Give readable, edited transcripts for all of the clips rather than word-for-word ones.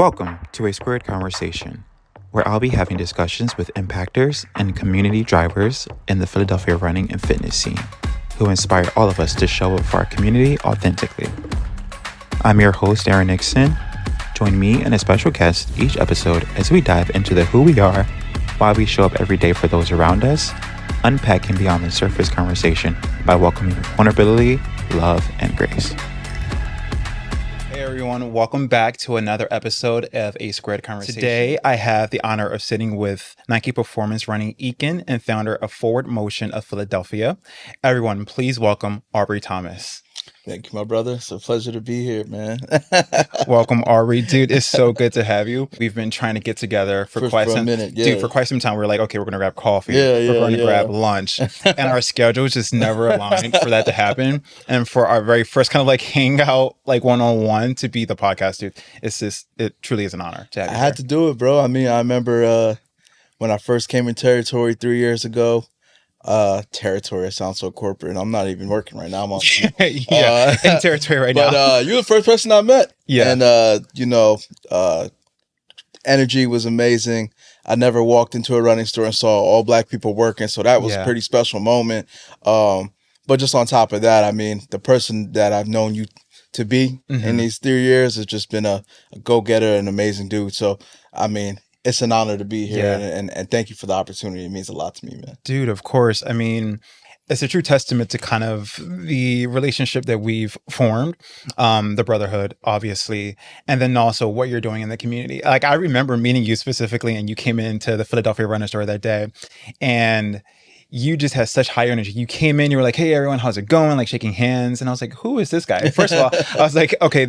Welcome to a Squared Conversation, where I'll be having discussions with impactors and community drivers in the Philadelphia running and fitness scene who inspire all of us to show up for our community authentically. I'm your host, Aaron Nixon. Join me and a special guest each episode as we dive into the who we are, why we show up every day for those around us, unpacking beyond the surface conversation by welcoming vulnerability, love, and grace. Hey everyone, welcome back to another episode of A Squared Conversation. Today, I have the honor of sitting with Nike Performance Running EKIN and founder of Forward Motion of Philadelphia. Everyone, please welcome Aubrey Thomas. Thank you, my brother. It's a pleasure to be here, man. Welcome, Aubrey. Dude, it's so good to have you. We've been trying to get together for quite some minute. Yeah. Dude, for quite some time. We're like, okay, we're going to grab coffee. We're going to grab lunch. And our schedules just never aligned for that to happen. And for our very first kind of like hangout, like one-on-one to be the podcast, dude, it truly is an honor to have you. I had to do it, bro. I mean, I remember when I first came in territory 3 years ago. Territory, it sounds so corporate. I'm not even working right now. I'm on in territory right now. But you're the first person I met. Yeah. And energy was amazing. I never walked into a running store and saw all black people working, so that was a pretty special moment. But just on top of that, I mean, the person that I've known you to be in these 3 years has just been a go-getter, an amazing dude. So I mean, it's an honor to be here, and thank you for the opportunity. It means a lot to me, man. Dude, of course. I mean, it's a true testament to kind of the relationship that we've formed, the brotherhood, obviously, and then also what you're doing in the community. Like, I remember meeting you specifically, and you came into the Philadelphia Runner Store that day, and you just had such high energy. You came in, you were like, hey, everyone, how's it going? Like shaking hands. And I was like, who is this guy? First of all, I was like, okay,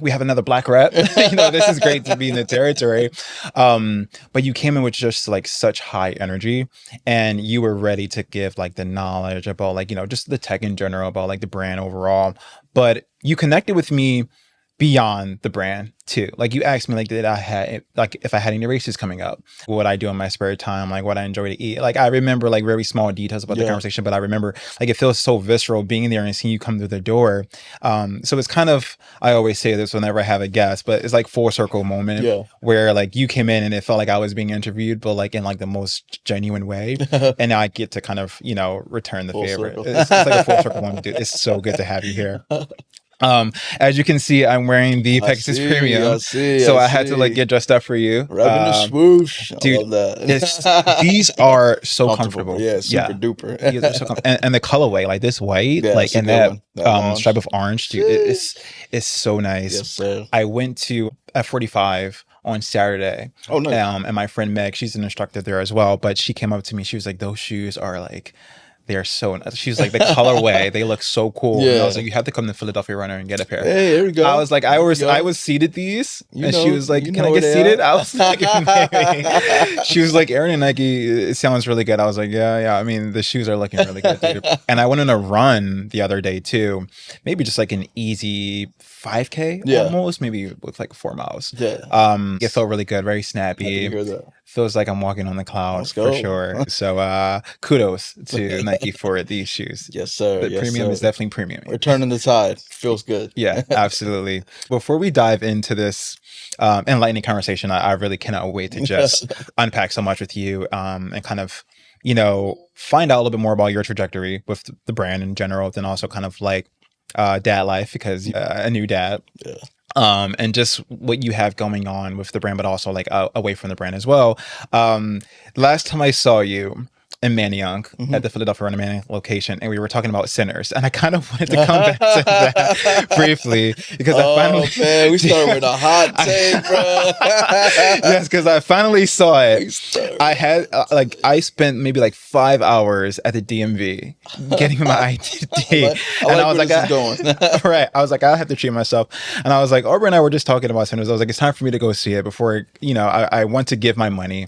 we have another black rep. This is great to be in the territory. But you came in with just like such high energy, and you were ready to give like the knowledge about like, just the tech in general, about like the brand overall. But you connected with me beyond the brand too. Like, you asked me like, if I had any races coming up, what would I do in my spare time, like what I enjoy to eat. Like, I remember like very small details about the conversation, but I remember like it feels so visceral being there and seeing you come through the door. So it's kind of, I always say this whenever I have a guest, but it's like full circle moment where like you came in and it felt like I was being interviewed, but like in like the most genuine way. And now I get to kind of, return the favor. It's like a full circle moment, dude. It's so good to have you here. As you can see, I'm wearing the Pegasus Premium, so I had to like get dressed up for you. Rubbing the swoosh, dude. I love that. These are so comfortable. Yeah, super duper. Yeah, so and the colorway, like this white, like and that stripe of orange, dude, it's so nice. Yes, sir. I went to F45 on Saturday. Oh, nice. And my friend Meg, she's an instructor there as well, but she came up to me. She was like, "Those shoes are like." They're so nice. She's like, the colorway, they look so cool. And I was like, you have to come to Philadelphia Runner and get a pair. Hey, here we go. I was like, I was seated these. She was like, can I get seated? I was like, maybe. She was like, Aaron and Nike, it sounds really good. I was like, yeah. I mean, the shoes are looking really good, dude. And I went on a run the other day too. Maybe just like an easy 5K almost, maybe with like 4 miles. It felt really good, very snappy. Feels like I'm walking on the clouds for sure. So kudos to Nike for these shoes. Yes, sir. The premium is definitely premium. We're turning the tide. Feels good. Yeah, absolutely. Before we dive into this enlightening conversation, I really cannot wait to just unpack so much with you and kind of, find out a little bit more about your trajectory with the brand in general, then also kind of like dad life, because a new dad. Yeah. And just what you have going on with the brand, but also like away from the brand as well. Last time I saw you in Manayunk at the Philadelphia Running Man location, and we were talking about sinners, and I kind of wanted to come back to that briefly because I finally man, we started with a hot take, bro. Yes, because I finally saw it. I had I spent maybe like 5 hours at the DMV getting my ID, and I was like, right. I was like, I have to treat myself, and I was like, Aubrey and I were just talking about sinners. I was like, it's time for me to go see it before I want to give my money.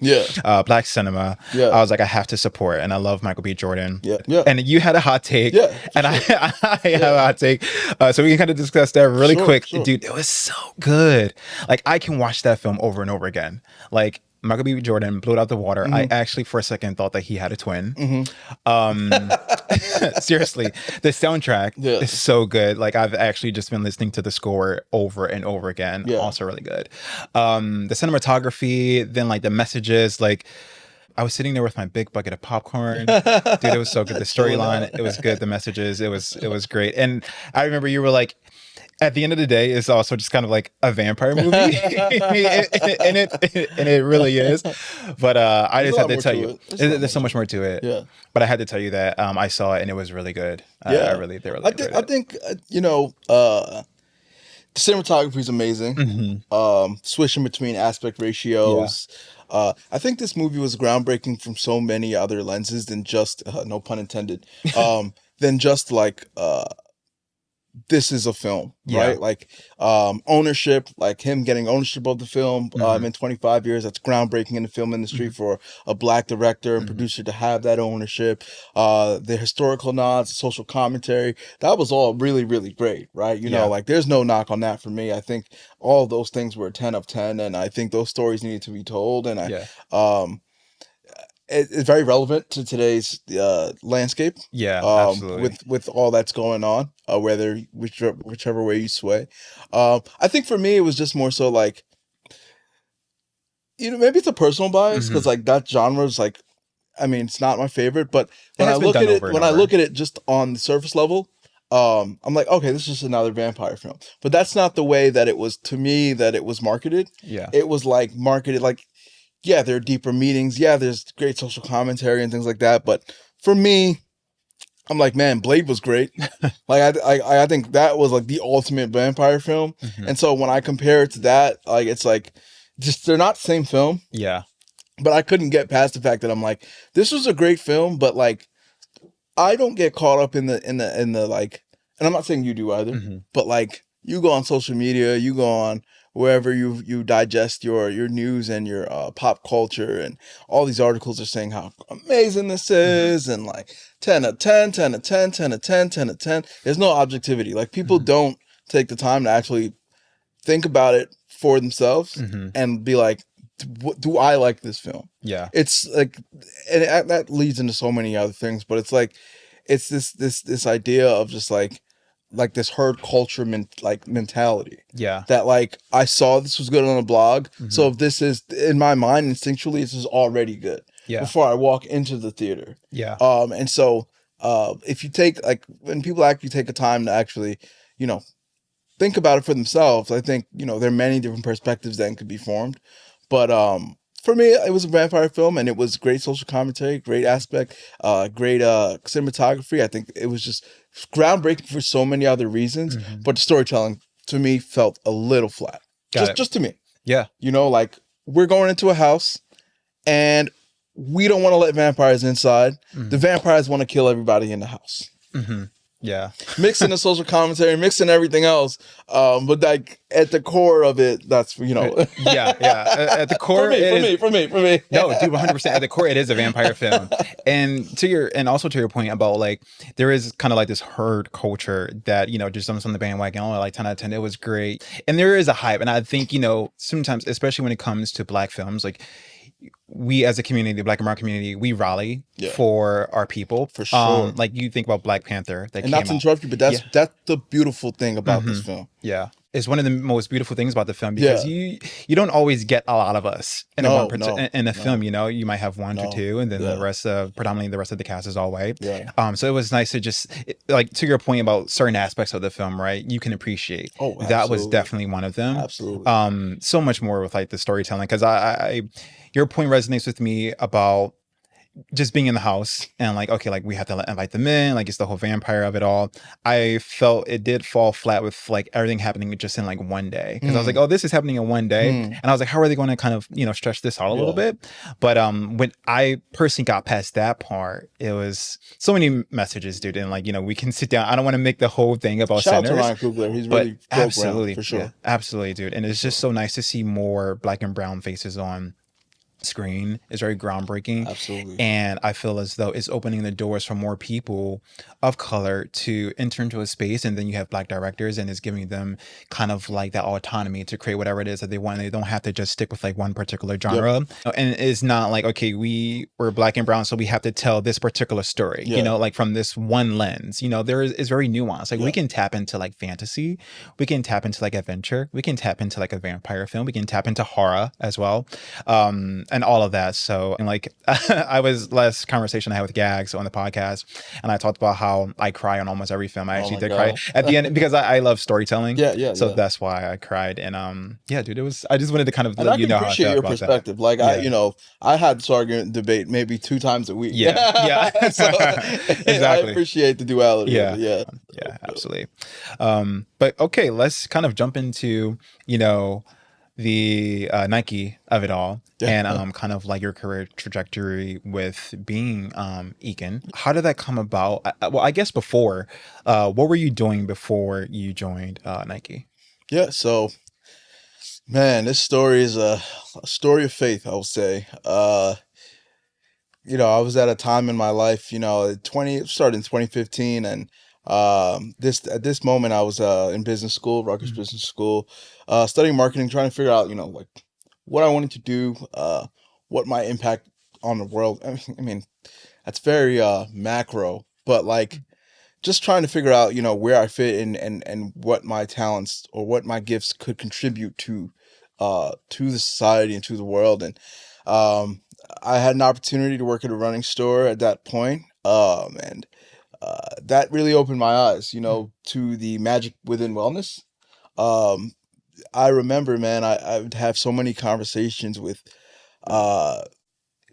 Black cinema. I was like, I have to support. And I love Michael B. Jordan. And you had a hot take. And I have a hot take. So we can kind of discuss that really quick. Dude, it was so good. Like, I can watch that film over and over again. Like, Michael B. Jordan blew it out the water. I actually, for a second, thought that he had a twin. Seriously, the soundtrack is so good. Like, I've actually just been listening to the score over and over again. Also really good. The cinematography, then like the messages, like I was sitting there with my big bucket of popcorn. Dude, it was so good. The storyline, it was good. The messages, it was great. And I remember you were like, at the end of the day, it's also just kind of like a vampire movie, and it really is. But I just had to tell you, there's so much more to it. Yeah. But I had to tell you that I saw it and it was really good. Yeah, I think the cinematography is amazing. Switching between aspect ratios. Yeah. I think this movie was groundbreaking from so many other lenses than just no pun intended. Than just like. This is a film, right? Like ownership, like him getting ownership of the film in 25 years. That's groundbreaking in the film industry for a Black director and producer to have that ownership. The historical nods, social commentary, that was all really, really great, right? You know, like there's no knock on that for me. I think all those things were 10 of 10, and I think those stories needed to be told. And it's very relevant to today's landscape. Yeah, absolutely. With all that's going on, whichever way you sway. I think for me, it was just more so like, maybe it's a personal bias because like that genre is like, I mean, it's not my favorite, but when I look at it just on the surface level, I'm like, okay, this is just another vampire film. But that's not the way that it was to me that it was marketed. Yeah, it was like marketed like. Yeah, there are deeper meanings. Yeah, there's great social commentary and things like that. But for me, I'm like, man, Blade was great. Like, I think that was like the ultimate vampire film. And so when I compare it to that, like, it's like, just they're not the same film. Yeah. But I couldn't get past the fact that I'm like, this was a great film, but like, I don't get caught up in the like, and I'm not saying you do either, but like, you go on social media, you go on wherever you digest your news and your pop culture, and all these articles are saying how amazing this is, and like 10 of 10, 10 of 10, 10 of 10, 10 of 10. There's no objectivity. Like people don't take the time to actually think about it for themselves and be like, do I like this film? Yeah. It's like, and that leads into so many other things, but it's like, it's this idea of just like this herd culture mentality. Yeah. That like, I saw this was good on a blog. So if this is, in my mind, instinctually, this is already good. Yeah. Before I walk into the theater. Yeah. And so if you take, like, when people actually take the time to actually, think about it for themselves, I think, there are many different perspectives that could be formed. But for me, it was a vampire film, and it was great social commentary, great aspect, great cinematography. I think it was just groundbreaking for so many other reasons, but the storytelling to me felt a little flat. Just to me. Yeah. Like, we're going into a house and we don't want to let vampires inside. The vampires want to kill everybody in the house. Yeah. Mixing the social commentary, mixing everything else. But like at the core of it, that's, Yeah. At the core, for me. No, dude, 100%. At the core, it is a vampire film. And also to your point about like, there is kind of like this herd culture that, just on the bandwagon, like 10 out of 10, it was great. And there is a hype. And I think, sometimes, especially when it comes to Black films, like, we as a community, the Black and brown community, we rally for our people. For sure. Like you think about Black Panther. And not to interrupt you, but that's the beautiful thing about this film. Yeah. It's one of the most beautiful things about the film because you don't always get a lot of us in a film, you might have one or two, and then the rest predominantly the rest of the cast is all white. Yeah. So it was nice to just, like, to your point about certain aspects of the film, right? You can appreciate. Oh, that was definitely one of them. Absolutely. So much more with like the storytelling, because I your point resonates with me about just being in the house and like, okay, like we have to invite them in, like it's the whole vampire of it all. I felt it did fall flat with like everything happening just in like one day. Cause I was like, oh, this is happening in one day. And I was like, how are they going to kind of, stretch this out a little bit? But when I personally got past that part, it was so many messages, dude. And like, we can sit down. I don't want to make the whole thing about Shout out to Ryan Coogler. He's really absolutely, for sure. Yeah, absolutely, dude. And it's just so nice to see more Black and brown faces on screen is very groundbreaking. Absolutely. And I feel as though it's opening the doors for more people of color to enter into a space. And then you have Black directors, and it's giving them kind of like that autonomy to create whatever it is that they want. They don't have to just stick with like one particular genre. Yep. And it's not like, okay, we're Black and brown, so we have to tell this particular story, you know, like from this one lens. You know, it's very nuanced. Like we can tap into like fantasy, we can tap into like adventure, we can tap into like a vampire film, we can tap into horror as well. And all of that. So, and like, I was last conversation I had with Gags on the podcast, and I talked about how I cry on almost every film. I actually did cry at the end because I love storytelling. So that's why I cried. And yeah, dude, I just wanted to kind of let you know how I felt your about perspective. That. Like I had this argument debate maybe 2 times a week. Yeah. So, exactly. I appreciate the duality. Yeah, absolutely. But okay, let's kind of jump into, you know, the Nike of it all, and kind of like your career trajectory with being EKIN. How did that come about? Well, I guess before, what were you doing before you joined Nike? Yeah, so man, this story is a story of faith, I would say. You know, I was at a time in my life, you know, it started in 2015, and at this moment I was in business school, Rutgers Business School, studying marketing, trying to figure out, you know, like what I wanted to do, what my impact on the world. I mean, that's very macro, but like just trying to figure out, you know, where I fit in, and what my talents or what my gifts could contribute to the society and to the world. And I had an opportunity to work at a running store at that point, and that really opened my eyes, you know, to the magic within wellness. I remember, man, I would have so many conversations with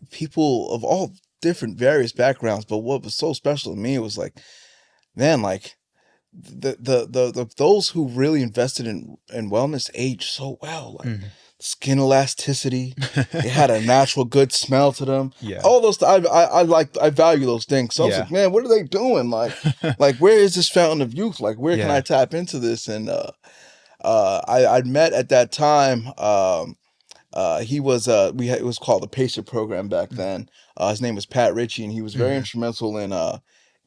people of all different various backgrounds, but what was so special to me was like, man, like the those who really invested in wellness aged so well, like skin elasticity, they had a natural good smell to them. All those I value those things. So I was like, man, what are they doing? Like where is this fountain of youth? Like where can I tap into this? And I'd met at that time. He was it was called the Pacer program back then. His name was Pat Ritchie, and he was very instrumental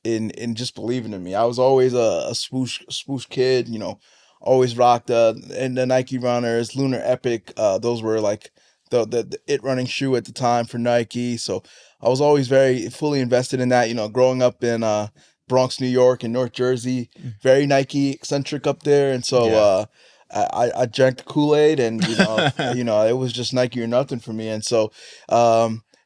in just believing in me. I was always a swoosh kid, you know, always rocked and the Nike runners, Lunar Epic. Those were like the it running shoe at the time for Nike. So I was always very fully invested in that, you know, growing up in Bronx, New York and North Jersey, very Nike eccentric up there. And so I drank the Kool-Aid, and you know, it was just Nike or nothing for me. And so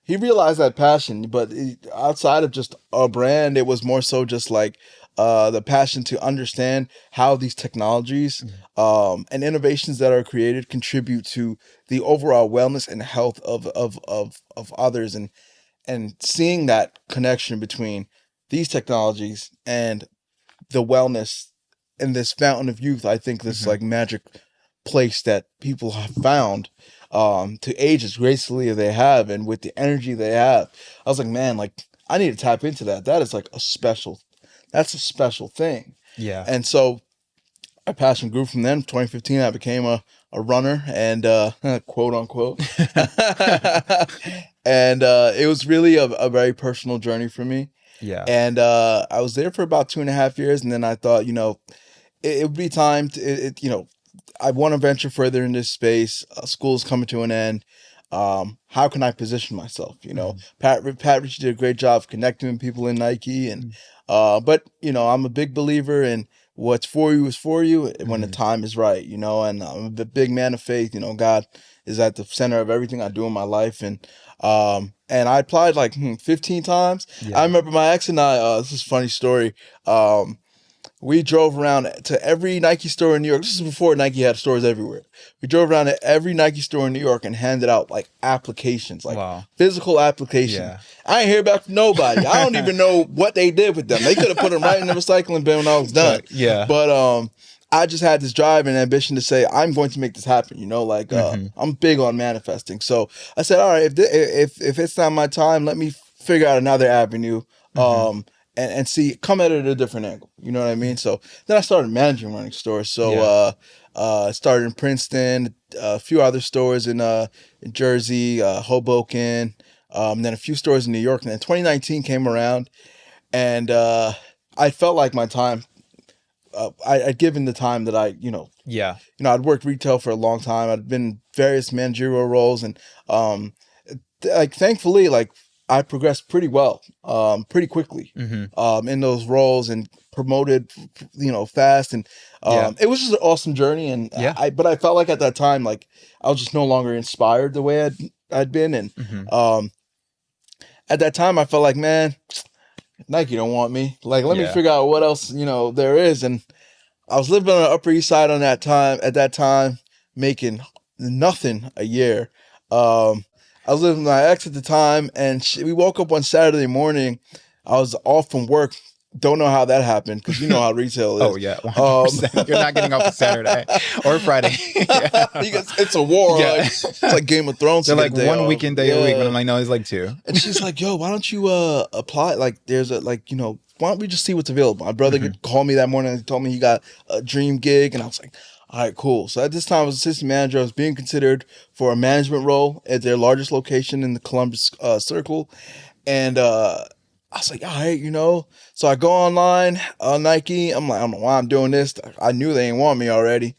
he realized that passion, but outside of just a brand, it was more so just like the passion to understand how these technologies and innovations that are created contribute to the overall wellness and health of others, and seeing that connection between these technologies and the wellness and this fountain of youth. I think this like magic place that people have found to age as gracefully as they have, and with the energy they have. I was like, man, like I need to tap into that. That is like that's a special thing. Yeah. And so my passion grew from then. 2015, I became a runner, and quote unquote. And it was really a very personal journey for me. Yeah. And I was there for about 2.5 years, and then I thought, you know, it would be time to, you know, I want to venture further in this space. School's coming to an end. How can I position myself? You know, Pat Ritchie did a great job of connecting with people in Nike, and but you know, I'm a big believer in what's for you is for you when the time is right. You know, and I'm a big man of faith. You know, God is at the center of everything I do in my life, and I applied like 15 times. I remember my ex and I. This is a funny story. We drove around to every Nike store in New York. This is before Nike had stores everywhere. We drove around to every Nike store in New York and handed out like applications, like physical applications. Yeah. I ain't hear back from nobody. I don't even know what they did with them. They could have put them right in the recycling bin when I was done. But I just had this drive and ambition to say, I'm going to make this happen. You know, like I'm big on manifesting. So I said, all right, if it's not my time, let me figure out another avenue. And see, come at it at a different angle. You know what I mean? So then I started managing running stores. So Started in Princeton, a few other stores in Jersey, Hoboken, then a few stores in New York. And then 2019 came around, and I felt like my time. I'd given the time that Yeah. I'd worked retail for a long time. I'd been in various managerial roles, and like thankfully, like I progressed pretty well, pretty quickly, in those roles and promoted, fast. And it was just an awesome journey. And but I felt like at that time, like I was just no longer inspired the way I'd been. And at that time, I felt like, man, Nike don't want me. Like, let me figure out what else, there is. And I was living on the Upper East Side at that time, making nothing a year. I was living with my ex at the time, and we woke up one Saturday morning. I was off from work. Don't know how that happened, because you know how retail is. Oh yeah, 100%. You're not getting off a Saturday or Friday. It's a war. Yeah. It's like Game of Thrones. They're like one weekend day a week, but I'm like, no, it's like two. And she's like, yo, why don't you apply? Like, there's why don't we just see what's available? My brother called me that morning and told me he got a dream gig, and I was like, all right, cool. So at this time, I was assistant manager. I was being considered for a management role at their largest location in the Columbus Circle. And I was like, all right, So I go online on Nike. I'm like, I don't know why I'm doing this. I knew they didn't want me already.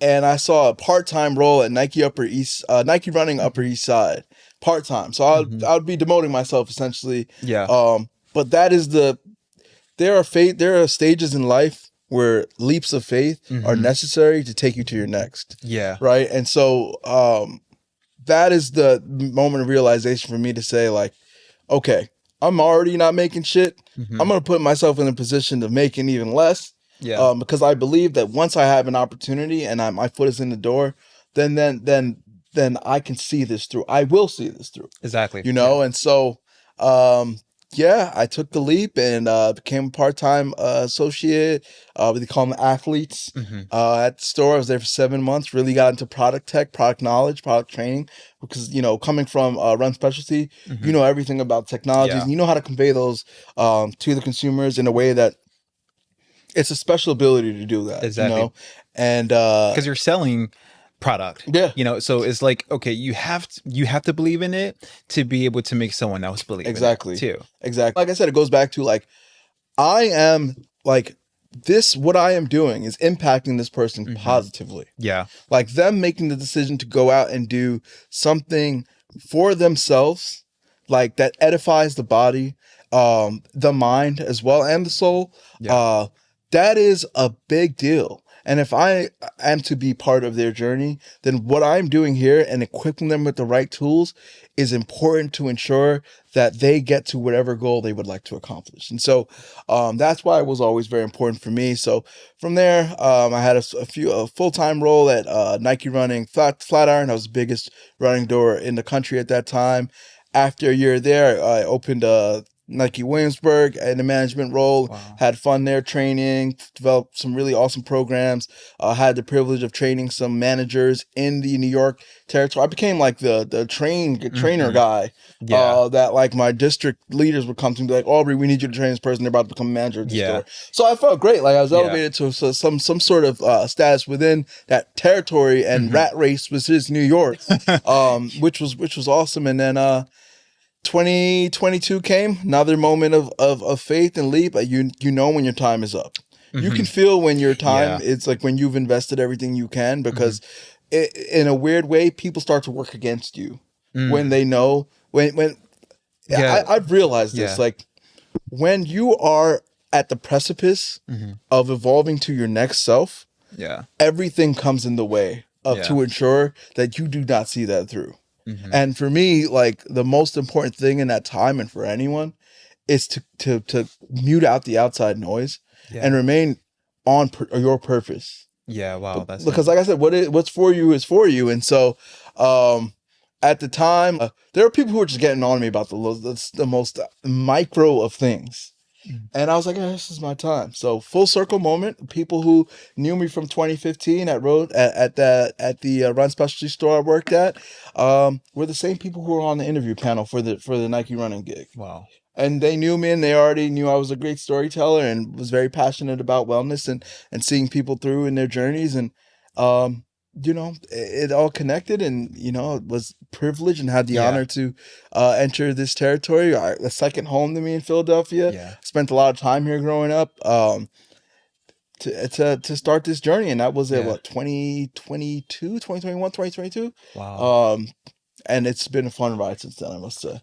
And I saw a part-time role at Nike running Upper East Side, part-time. So I'd be demoting myself essentially. Yeah. But that is there are stages in life where leaps of faith are necessary to take you to your next. Yeah. Right. And so that is the moment of realization for me to say, like, okay, I'm already not making shit. I'm going to put myself in a position of making even less. Yeah. Because I believe that once I have an opportunity and my foot is in the door, then I can see this through. I will see this through. Exactly. And so I took the leap and became a part-time associate. They call them athletes at the store. I was there for 7 months. Really got into product tech, product knowledge, product training, because coming from Run Specialty, you know everything about technologies. And you know how to convey those to the consumers in a way that it's a special ability to do that. Exactly. And because you're selling product. Yeah. So it's like, okay, you have to believe in it to be able to make someone else believe in it too. Exactly. Like I said, it goes back to like, I am like this, what I am doing is impacting this person positively. Yeah. Like them making the decision to go out and do something for themselves, like that edifies the body, the mind as well, and the soul. Yeah. That is a big deal. And if I am to be part of their journey, then what I'm doing here and equipping them with the right tools is important to ensure that they get to whatever goal they would like to accomplish. And so that's why it was always very important for me. So from there, I had a full-time role at Nike Running Flatiron. I was the biggest running door in the country at that time. After a year there, I opened Nike Williamsburg in a management role. Wow. Had fun there training, developed some really awesome programs. Had the privilege of training some managers in the New York territory. I became like the trainer guy. That like my district leaders would come to me and be like, Aubrey, we need you to train this person. They're about to become a manager at the store. So I felt great. Like I was elevated to some sort of status within that territory and rat race, which is New York, which was awesome. And then 2022 came, another moment of faith and leap. You know when your time is up. You can feel when your time, it's like when you've invested everything you can, because in a weird way, people start to work against you when they know, I've realized this, like when you are at the precipice of evolving to your next self, everything comes in the way to ensure that you do not see that through. And for me, like the most important thing in that time, and for anyone, is to mute out the outside noise and remain on your purpose. Yeah, wow. That's because, like I said, what's for you is for you. And so, at the time, there were people who were just getting on me about the most micro of things. And I was like, this is my time. So full circle moment. People who knew me from 2015 at the Run Specialty store I worked at were the same people who were on the interview panel for the Nike running gig. Wow. And they knew me, and they already knew I was a great storyteller and was very passionate about wellness and seeing people through in their journeys. And um, it all connected, and it was privileged and had the Yeah. honor to enter this territory. The second home to me in Philadelphia. Yeah. Spent a lot of time here growing up. To start this journey, and that was at Yeah. what, 2022, 2021, 2022. Wow. And it's been a fun ride since then, I must say.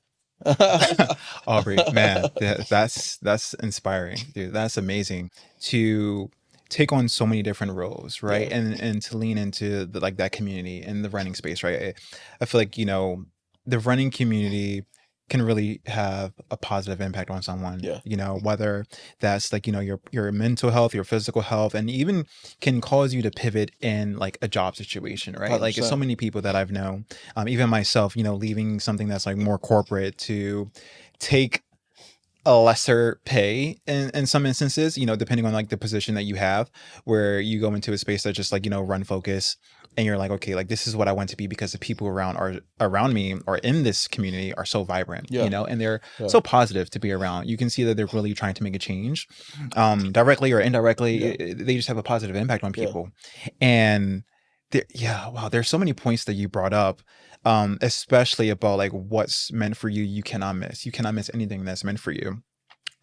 Aubrey, man, that's inspiring, dude. That's amazing to take on so many different roles, right? Yeah, And to lean into like that community and the running space, right? I feel like, the running community can really have a positive impact on someone, yeah, whether that's like, your mental health, your physical health, and even can cause you to pivot in like a job situation, right? Like, it's so 100%. many people that I've known, even myself, leaving something that's like more corporate to take a lesser pay in some instances, depending on like the position that you have, where you go into a space that's just like, run focus, and you're like, okay, like this is what I want to be because the people around me or in this community are so vibrant, Yeah, and they're yeah, so positive to be around. You can see that they're really trying to make a change, directly or indirectly. yeah, They just have a positive impact on yeah. people. And yeah, wow, there's so many points that you brought up, especially about like what's meant for you. You cannot miss anything that's meant for you.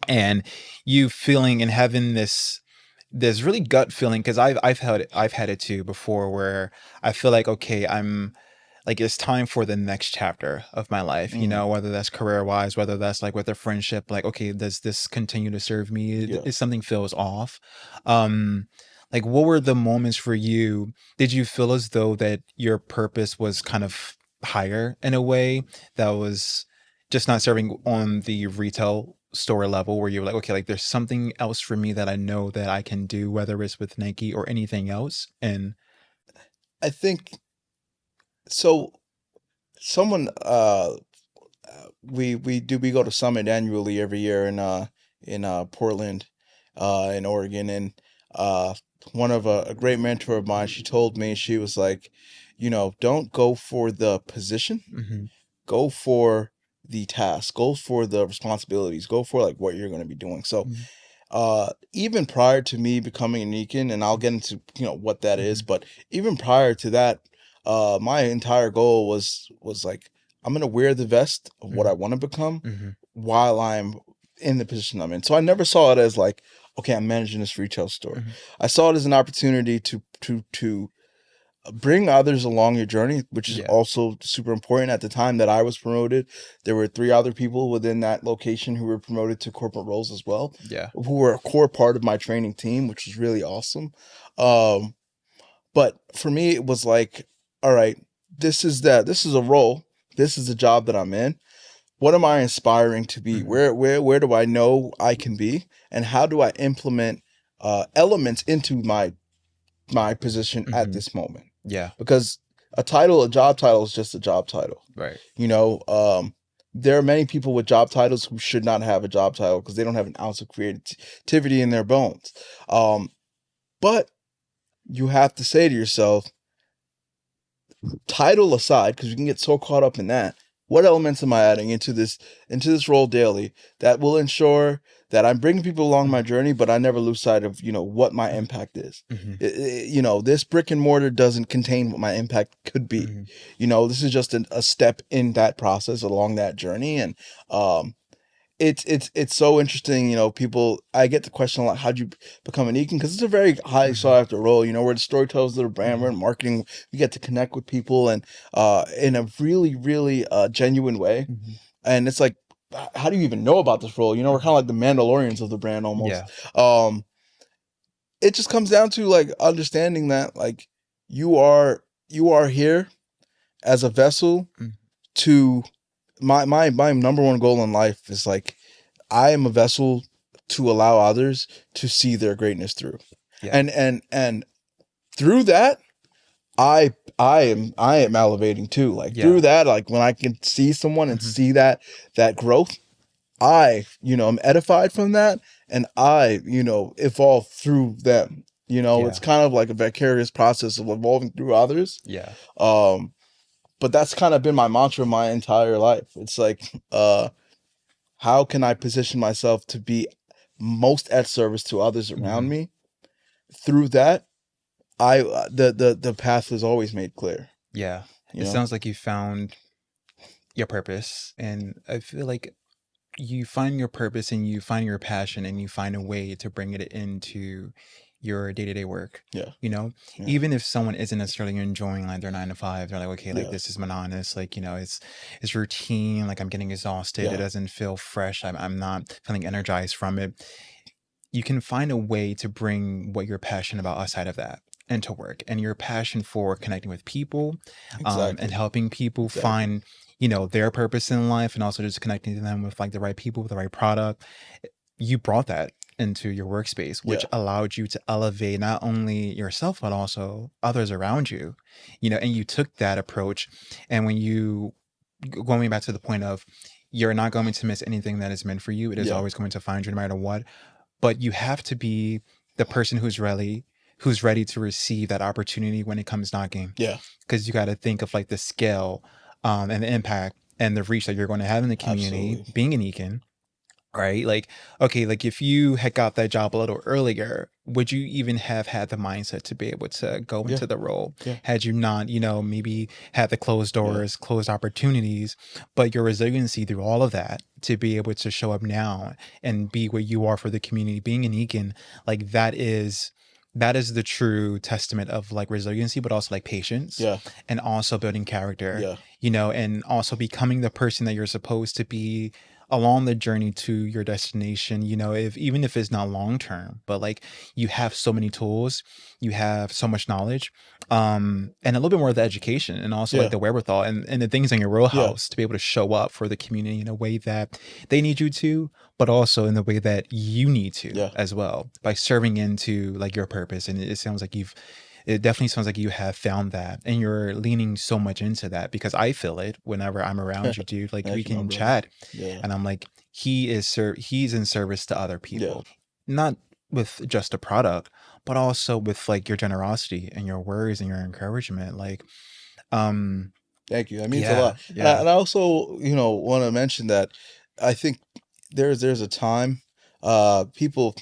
And you feeling and having this really gut feeling, because I've had it too before, where I feel like, okay, I'm like, it's time for the next chapter of my life, Mm, whether that's career wise, whether that's like with a friendship, like, okay, does this continue to serve me? yeah. Is something feels off? um like, what were the moments for you? Did you feel as though that your purpose was kind of higher in a way, that was just not serving on the retail store level, where you're like, okay, like there's something else for me that I know that I can do, whether it's with Nike or anything else? And I think so. Someone we go to Summit annually every year in Portland, in Oregon, and uh one of a great mentor of mine, she told me, she was like, don't go for the position, mhm, go for the task, go for the responsibilities, go for like what you're going to be doing. So mhm, even prior to me becoming an EKIN, and I'll get into what that is, mhm, but even prior to that, my entire goal was like, I'm gonna wear the vest of what I mhm, want to become mhm, while I'm in the position I'm in. So I never saw it as like, okay, I'm managing this retail store. mhm. I saw it as an opportunity to bring others along your journey, which is Yeah, also super important. At the time that I was promoted, there were 3 other people within that location who were promoted to corporate roles as well, yeah, who were a core part of my training team, which was really awesome. Um, but for me, it was like, all right, this is a role, this is a job that I'm in. What am I inspiring to be? mhm, Where do I know I can be, and how do I implement elements into my position at mhm. this moment? Yeah, Because a job title is just a job title. right. You know, there are many people with job titles who should not have a job title because they don't have an ounce of creativity in their bones. Um, but you have to say to yourself, title aside, because you can get so caught up in that, what elements am I adding into this role daily that will ensure that I'm bringing people along my Mhm, journey, but I never lose sight of what my mhm, impact is. mhm, This brick and mortar doesn't contain what my impact could be. mhm, This is just a step in that process along that journey, and um, it's so interesting. People, I get the question a lot, how'd you become an Ekin? Because it's a very high mhm, sought after role. We're the storytellers of the brand, we're mhm, in marketing, we get to connect with people, and in a really, really genuine way. mhm, And it's like, how do you even know about this role? We're mhm. kind of like the Mandalorians of the brand almost. Yeah. Um, it just comes down to like understanding that like you are here as a vessel Mm. to my number one goal in life is like, I am a vessel to allow others to see their greatness through. Yeah. And through that, I am elevating too. Like through Yeah. that, like when I can see someone and Mhm, see that growth, I'm edified from that, and I evolve through them. It's yeah. kind of like a vicarious process of evolving through others. Yeah. Um, but that's kind of been my mantra my entire life. It's like, how can I position myself to be most at service to others around Mhm, me? Through that, the path was always made clear. Yeah. You It know? sounds like you found your purpose. And I feel like you find your purpose and you find your passion and you find a way to bring it into your day-to-day work. Yeah. You know, Yeah. even if someone isn't necessarily enjoying like their 9 to 5, they're like, okay, like this Yes. is monotonous, like, you know, it's routine, like I'm getting exhausted, it Yeah. doesn't feel fresh, I'm not feeling energized from it. You can find a way to bring what you're passionate about outside of that into work, and your passion for connecting with people, and Exactly. helping people Exactly. find, you know, their purpose in life, and also just connecting them with like the right people with the right product. You brought that into your workspace, which Yeah. allowed you to elevate not only yourself but also others around you, you know. And you took that approach, and when you, going back to the point of, you're not going to miss anything that is meant for you, it is Yeah. always going to find you no matter what. But you have to be the person who's ready to receive that opportunity when it comes knocking. Yeah. Because you got to think of like the scale, and the impact and the reach that you're going to have in the community. Absolutely. Being an EKIN, right? Like, okay, like if you had got that job a little earlier, would you even have had the mindset to be able to go Yeah. into the role? Yeah. Had you not, you know, maybe had the closed doors, closed opportunities, but your resiliency through all of that to be able to show up now and be where you are for the community, being an EKIN, like that is the true testament of like resiliency, but also like patience, Yeah. and also building character, Yeah. you know, and also becoming the person that you're supposed to be along the journey to your destination, you know, if even if it's not long term, but like you have so many tools, you have so much knowledge, and a little bit more of the education, and also like Yeah. the wherewithal and the things in your Yeah. wheelhouse to be able to show up for the community in a way that they need you to, but also in the way that you need to Yeah. as well, by serving into like your purpose. And it sounds like it definitely sounds like you have found that, and you're leaning so much into that, because I feel it whenever I'm around you, dude. Like we Thank you, my can brother. chat, Yeah. and I'm like, he's in service to other Yeah. people, not with just a product, but also with like your generosity and your words and your encouragement. Like, Thank you. That means a yeah, lot. yeah, And I also, you know, want to mention that I think there's a time, people,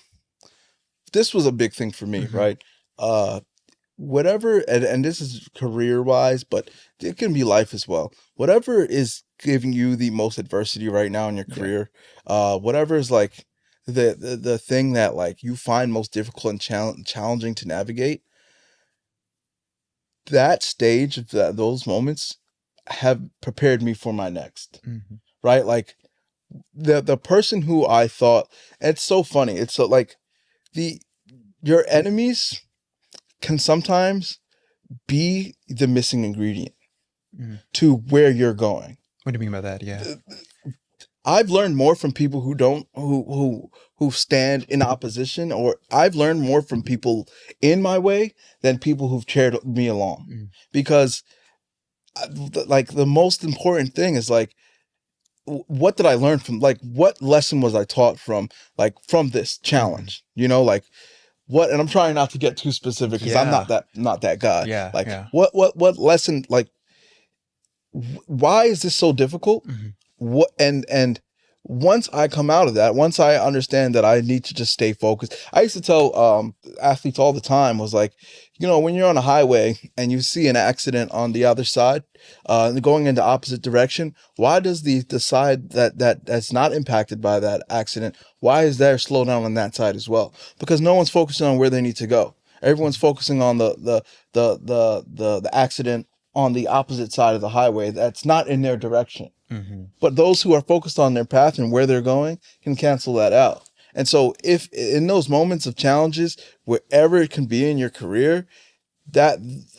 this was a big thing for me, mhm, right? Whatever, and this is career wise, but it can be life as well. Whatever is giving you the most adversity right now in your yeah, career, whatever is like the thing that like you find most difficult and challenging to navigate, that stage of those moments have prepared me for my next, mhm, right? Like the person who I thought, it's so funny. It's so like the your enemies can sometimes be the missing ingredient mhm. to where you're going. What do you mean by that? Yeah, I've learned more from people who don't who stand in opposition, or I've learned more from people in my way than people who've cheered me along. mhm, Because like the most important thing is like, what did I learn from, like, what lesson was I taught from, like, from this mhm. challenge, you know, like what, and I'm trying not to get too specific because I'm Yeah, not that guy. yeah, Like yeah, what lesson, like why is this so difficult? mhm, What, and once I come out of that, once I understand that I need to just stay focused. I used to tell athletes all the time, was like, you know, when you're on a highway and you see an accident on the other side, going in the opposite direction, why does the side that's not impacted by that accident, why is there slow down on that side as well? Because no one's focusing on where they need to go. Everyone's focusing on the accident on the opposite side of the highway that's not in their direction. mhm, But those who are focused on their path and where they're going can cancel that out. And so if in those moments of challenges, wherever it can be in your career, that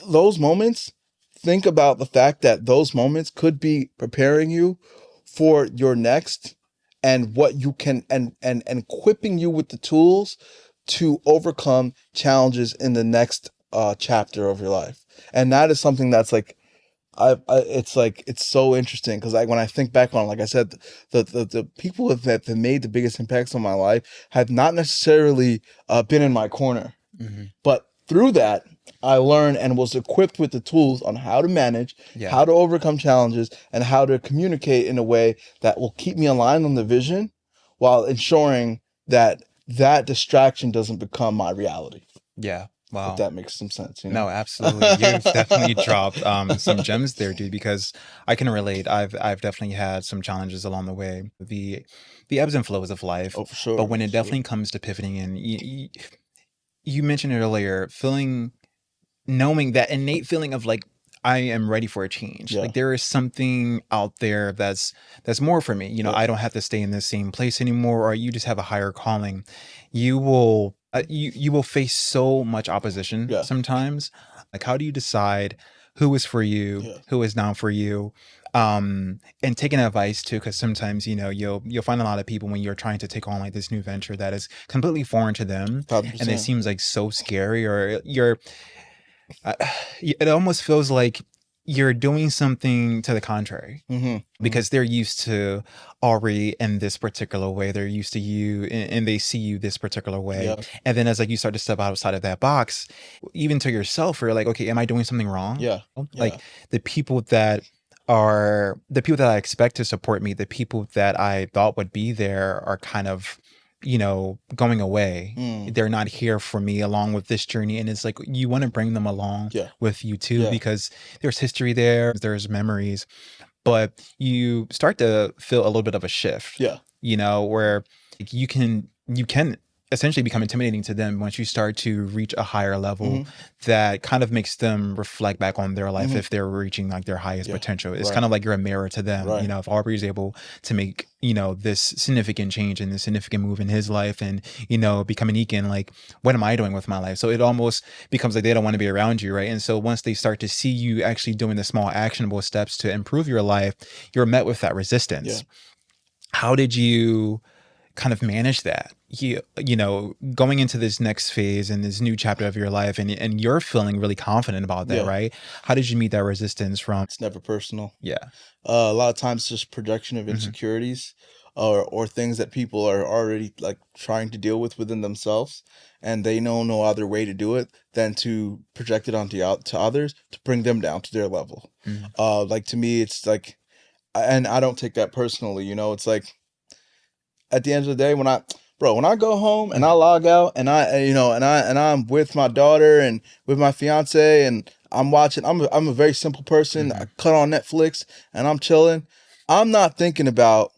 those moments, think about the fact that those moments could be preparing you for your next, and what you can, and equipping you with the tools to overcome challenges in the next chapter of your life. And that is something that's like, it's like, it's so interesting because when I think back on, like I said, the people that made the biggest impacts on my life have not necessarily been in my corner, mhm. but through that, I learned and was equipped with the tools on how to manage, Yeah, how to overcome challenges, and how to communicate in a way that will keep me aligned on the vision while ensuring that that distraction doesn't become my reality. yeah. If Wow. that makes some sense, No, absolutely. You've definitely dropped some gems there, dude, because I can relate. I've definitely had some challenges along the way. The ebbs and flows of life. Oh, for sure. But when it For sure. definitely comes to pivoting in, you mentioned it earlier, knowing that innate feeling of like I am ready for a change. Yeah. Like there is something out there that's more for me. Yeah. I don't have to stay in the same place anymore, or you just have a higher calling. You will you will face so much opposition Yeah. sometimes. Like how do you decide who is for you, Yeah. who is not for you? And taking advice too, because sometimes you'll find a lot of people when you're trying to take on like this new venture that is completely foreign to them, 100%. and it seems like so scary, or it almost feels like you're doing something to the contrary, because they're used to Aubrey in this particular way. They're used to you, and they see you this particular way. Yeah. And then as like you start to step outside of that box, even to yourself, you're like, okay, am I doing something wrong? Yeah. Like the people that I expect to support me, the people that I thought would be there are kind of going away. They're not here for me along with this journey. And it's like, you want to bring them along with you too, because there's history there's memories, but you start to feel a little bit of a shift, where you can essentially become intimidating to them once you start to reach a higher level that kind of makes them reflect back on their life if they're reaching like their highest potential. It's kind of like you're a mirror to them. If Aubrey is able to make, this significant change and this significant move in his life and, become an EKIN, like, what am I doing with my life? So it almost becomes like they don't want to be around you, right? And so once they start to see you actually doing the small actionable steps to improve your life, you're met with that resistance. How did you kind of manage that? Going into this next phase and this new chapter of your life, and you're feeling really confident about that, right? How did you meet that resistance from? It's never personal. Yeah. A lot of times just projection of insecurities or things that people are already like trying to deal with within themselves, and they know no other way to do it than to project it onto to others to bring them down to their level. Like to me, it's like, and I don't take that personally, it's like at the end of the day, when I go home and I log out and I'm with my daughter and with my fiance and I'm watching, I'm a very simple person. I cut on Netflix and I'm chilling. I'm not thinking about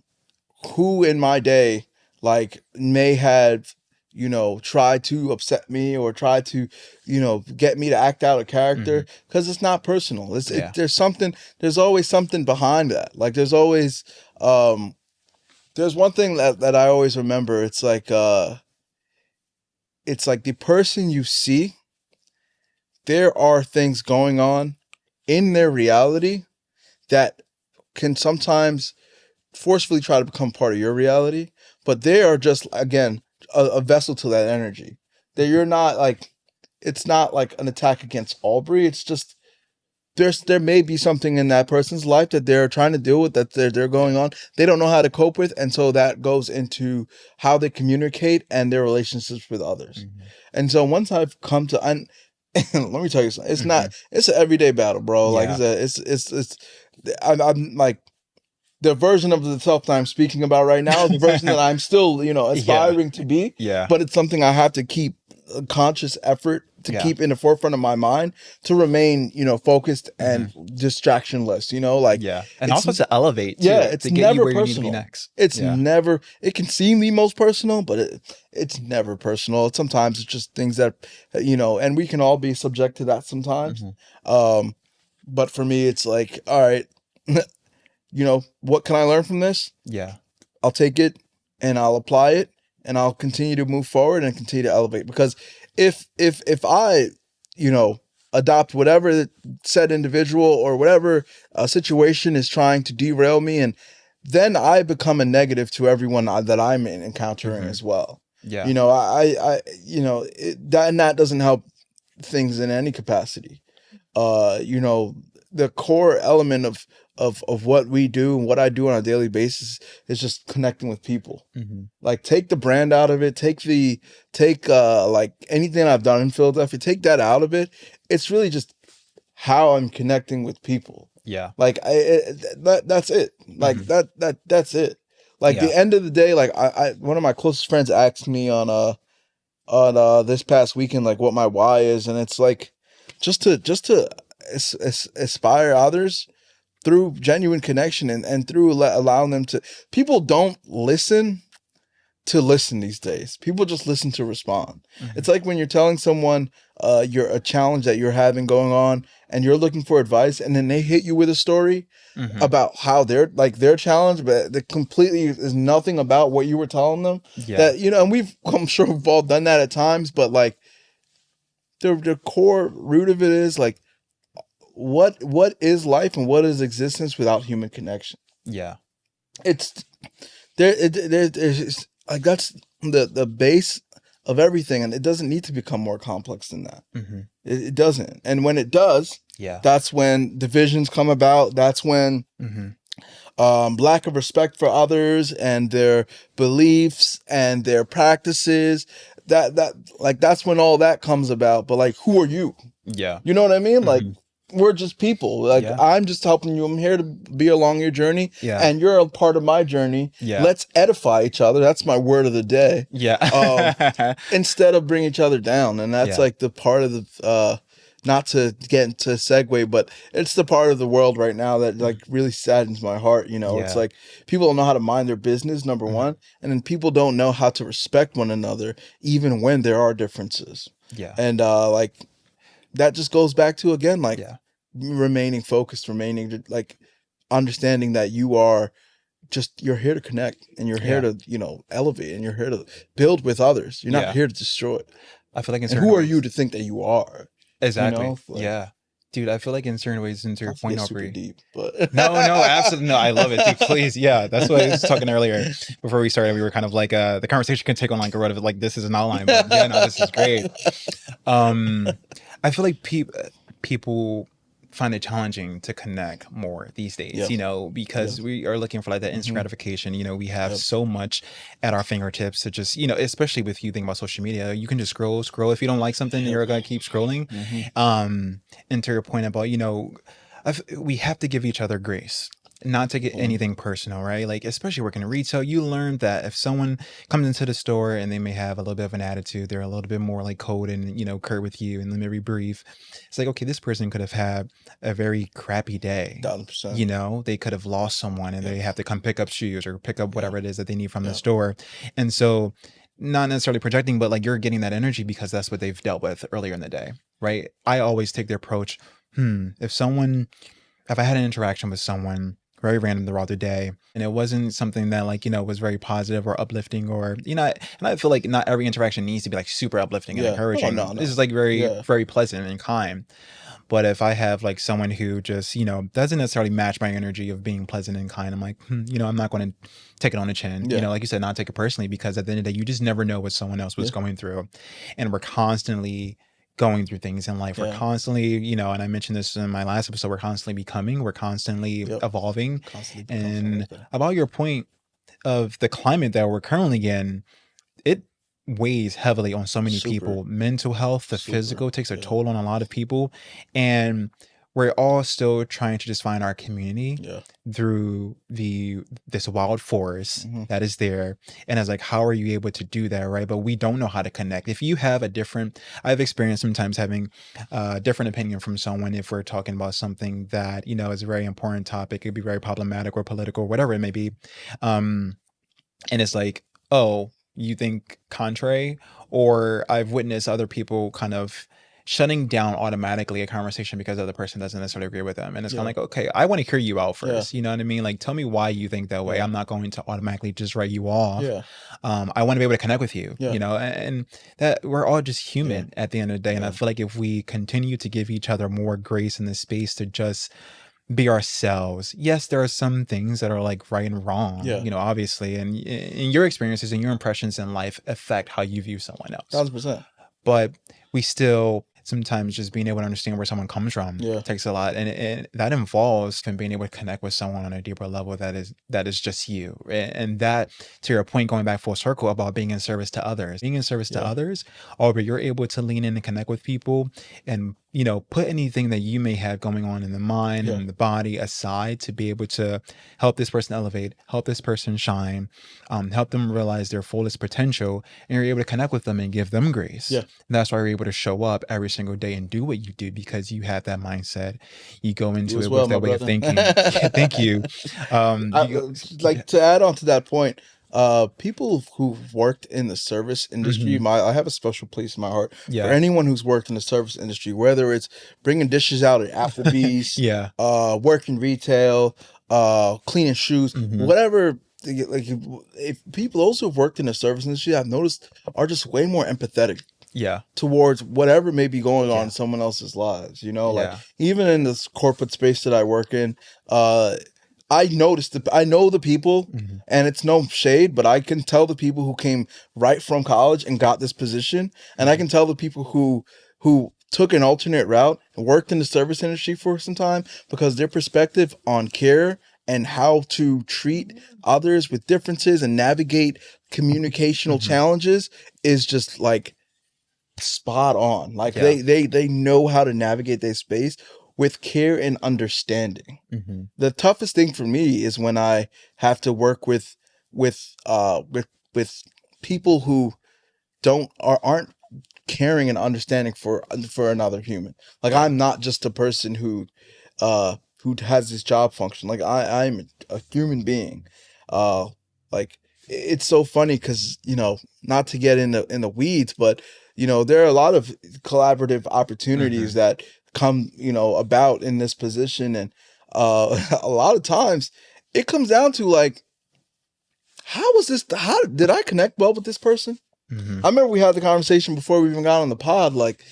who in my day like may have, tried to upset me or try to, get me to act out a character, because it's not personal. There's always something behind that. Like there's always, there's one thing that I always remember. It's like the person you see, there are things going on in their reality that can sometimes forcefully try to become part of your reality, but they are just, again, a vessel to that energy. That you're not like, it's not like an attack against Aubrey. It's just, there may be something in that person's life that they're trying to deal with, that they're going on. They don't know how to cope with, and so that goes into how they communicate and their relationships with others. And so once I've come to, and let me tell you something. It's an everyday battle, bro. Like I'm like, the version of the self that I'm speaking about right now is the version that I'm still, aspiring to be. But it's something I have to keep a conscious effort to keep in the forefront of my mind to remain, focused and distractionless, and also to elevate too, it's to get never you where personal. You need to be next. It's never, it can seem the most personal, but it's never personal. Sometimes it's just things that, and we can all be subject to that sometimes. But for me, it's like, all right, what can I learn from this? I'll take it and I'll apply it and I'll continue to move forward and continue to elevate. Because if I, adopt whatever said individual or whatever situation is trying to derail me, and then I become a negative to everyone that I'm encountering as well. That doesn't help things in any capacity. The core element of what we do and what I do on a daily basis is just connecting with people. Like take the brand out of it, take like anything I've done in Philadelphia, take that out of it. It's really just how I'm connecting with people. Like that's it. Like that's it. Like the end of the day, like I one of my closest friends asked me on on this past weekend, like what my why is, and it's like just to aspire others through genuine connection and through allowing them to. People don't listen to listen these days. People just listen to respond. Mm-hmm. It's like when you're telling someone you're a challenge that you're having going on and you're looking for advice, and then they hit you with a story Mm-hmm. about how they're like their challenge, but the completely is nothing about what you were telling them. Yeah. That, you know, and I'm sure we've all done that at times, but like the core root of it is like what is life and what is existence without human connection? Yeah. It's there's like that's the base of everything, and it doesn't need to become more complex than that. Mm-hmm. It doesn't, and when it does, Yeah. that's when divisions come about. That's when lack of respect for others and their beliefs and their practices. That's when all that comes about. But like, who are you? Yeah. You know what I mean? Like, we're just people. Like, Yeah. I'm just helping you. I'm here to be along your journey. Yeah. And you're a part of my journey. Yeah. Let's edify each other. That's my word of the day. Yeah. Instead of bring each other down. And that's like the part of the, not to get into segue, but it's the part of the world right now that like really saddens my heart. You know, it's like people don't know how to mind their business, number one. And then people don't know how to respect one another, even when there are differences. Yeah. And like, that just goes back to, again, like remaining focused, remaining like understanding that you're here to connect, and you're here to, you know, elevate, and you're here to build with others. You're not here to destroy. I feel like in and who are you to think that you are? Exactly. You know? Like, yeah. Dude, I feel like in certain ways, into your point, super Aubrey. deep, but no, absolutely no. I love it, dude. Please, yeah. That's what I was talking earlier before we started. We were kind of like, the conversation can take on like a road of like this is an outline, but yeah, no, this is great. I feel like people find it challenging to connect more these days, you know, because we are looking for like that instant gratification. You know, we have so much at our fingertips to just, you know, especially with you think about social media, you can just scroll. If you don't like something, you're going to keep scrolling. And to your point about, you know, we have to give each other grace. Not to get anything personal, right? Like, especially working in retail, you learn that if someone comes into the store and they may have a little bit of an attitude, they're a little bit more like cold and, you know, curt with you and let me brief. It's like, okay, this person could have had a very crappy day. 1,000%. You know, they could have lost someone and they have to come pick up shoes or pick up whatever it is that they need from the store. And so, not necessarily projecting, but like you're getting that energy because that's what they've dealt with earlier in the day, right? I always take the approach, if I had an interaction with someone very random throughout the day, and it wasn't something that like, you know, was very positive or uplifting, or, you know, and I feel like not every interaction needs to be like super uplifting and encouraging. No. This is like very pleasant and kind. But if I have like someone who just, you know, doesn't necessarily match my energy of being pleasant and kind, I'm like, you know, I'm not going to take it on the chin. You know, like you said, not take it personally, because at the end of the day, you just never know what someone else was going through. And we're constantly going through things in life. We're constantly, you know, and I mentioned this in my last episode, we're constantly becoming, we're constantly evolving. And about your point of the climate that we're currently in, it weighs heavily on so many people. Mental health, the physical takes a toll on a lot of people. And we're all still trying to just find our community through this wild forest that is there. And it's like, how are you able to do that, right? But we don't know how to connect. If you have I've experienced sometimes having a different opinion from someone if we're talking about something that, you know, is a very important topic. It could be very problematic or political, or whatever it may be. And it's like, oh, you think contrary? Or I've witnessed other people kind of shutting down automatically a conversation because the other person doesn't necessarily agree with them. And it's kind of like, okay, I want to hear you out first. You know what I mean? Like, tell me why you think that way. I'm not going to automatically just write you off. I want to be able to connect with you, you know, and that we're all just human at the end of the day. And I feel like if we continue to give each other more grace in this space to just be ourselves. Yes, there are some things that are like right and wrong, you know, obviously. And in your experiences and your impressions in life affect how you view someone else. 1,000%. But we still sometimes just being able to understand where someone comes from takes a lot, and that involves being able to connect with someone on a deeper level that is just you. And that, to your point, going back full circle about being in service to others, Aubrey, you're able to lean in and connect with people and, put anything that you may have going on in the mind and the body aside to be able to help this person elevate, help this person shine, help them realize their fullest potential, and you're able to connect with them and give them grace. Yeah. And that's why you're able to show up every single day and do what you do, because you have that mindset. You go into it with that way of thinking. Thank you. To add on to that point, people who've worked in the service industry, I have a special place in my heart for anyone who's worked in the service industry, whether it's bringing dishes out at Applebee's, working retail, cleaning shoes, whatever. Like if people, those who've worked in the service industry, I've noticed, are just way more empathetic towards whatever may be going on in someone else's lives. Like even in this corporate space that I work in, I noticed I know the people, and it's no shade, but I can tell the people who came right from college and got this position, and I can tell the people who took an alternate route and worked in the service industry for some time, because their perspective on care and how to treat others with differences and navigate communicational challenges is just like spot on. Like they know how to navigate their space with care and understanding. The toughest thing for me is when I have to work with people who aren't caring and understanding for another human. Like I'm not just a person who has this job function. Like I'm a human being. Like it's so funny because, not to get in the weeds, but there are a lot of collaborative opportunities that come about in this position, and a lot of times it comes down to like, how did I connect well with this person? I remember we had the conversation before we even got on the pod, like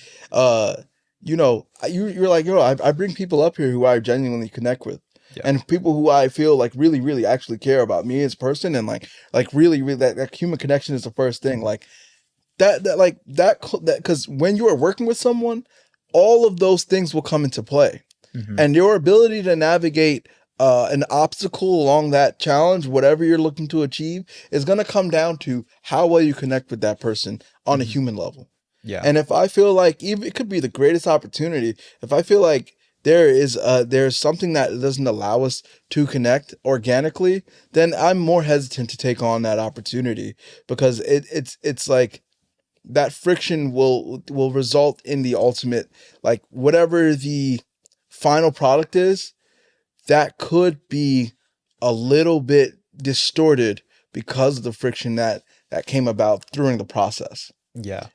you're like, I bring people up here who I genuinely connect with, and people who I feel like really really actually care about me as a person, and like really really that human connection is the first thing, like that because when you are working with someone, all of those things will come into play. And your ability to navigate an obstacle along that challenge, whatever you're looking to achieve, is going to come down to how well you connect with that person on a human level. And if I feel like, even it could be the greatest opportunity, if I feel like there's something that doesn't allow us to connect organically, then I'm more hesitant to take on that opportunity, because it's like that friction will result in the ultimate, like whatever the final product is, that could be a little bit distorted because of the friction that came about during the process.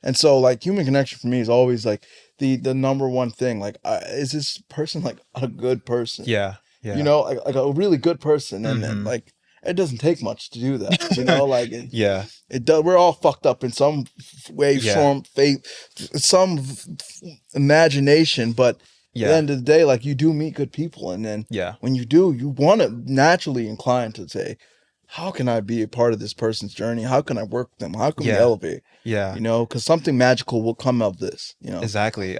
And so like human connection for me is always like the number one thing. Like, is this person like a good person? Like a really good person. And like, it doesn't take much to do that, like it does. We're all fucked up in some way, form, faith, some imagination, but at the end of the day, like, you do meet good people, and then when you do, you want to naturally incline to say, how can I be a part of this person's journey? How can I work with them? How can we elevate? Because something magical will come of this. Exactly.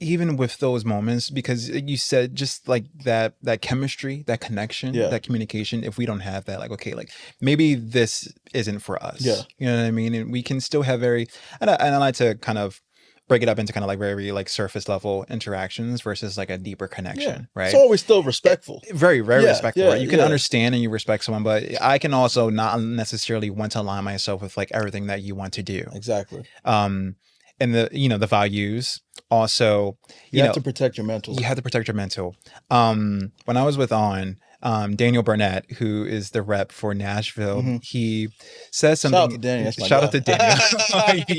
Even with those moments, because you said just like that chemistry, that connection, that communication, if we don't have that, like, okay, like maybe this isn't for us. You know what I mean? And we can still have and I like to kind of break it up into kind of like very like surface level interactions versus like a deeper connection, right? It's always still respectful. Very, very respectful, right? You can understand and you respect someone, but I can also not necessarily want to align myself with like everything that you want to do. Exactly. And the values also, you have to protect your mental. You have to protect your mental. When I was with Daniel Burnett, who is the rep for Nashville, he says something. Shout out to Daniel. Shout out to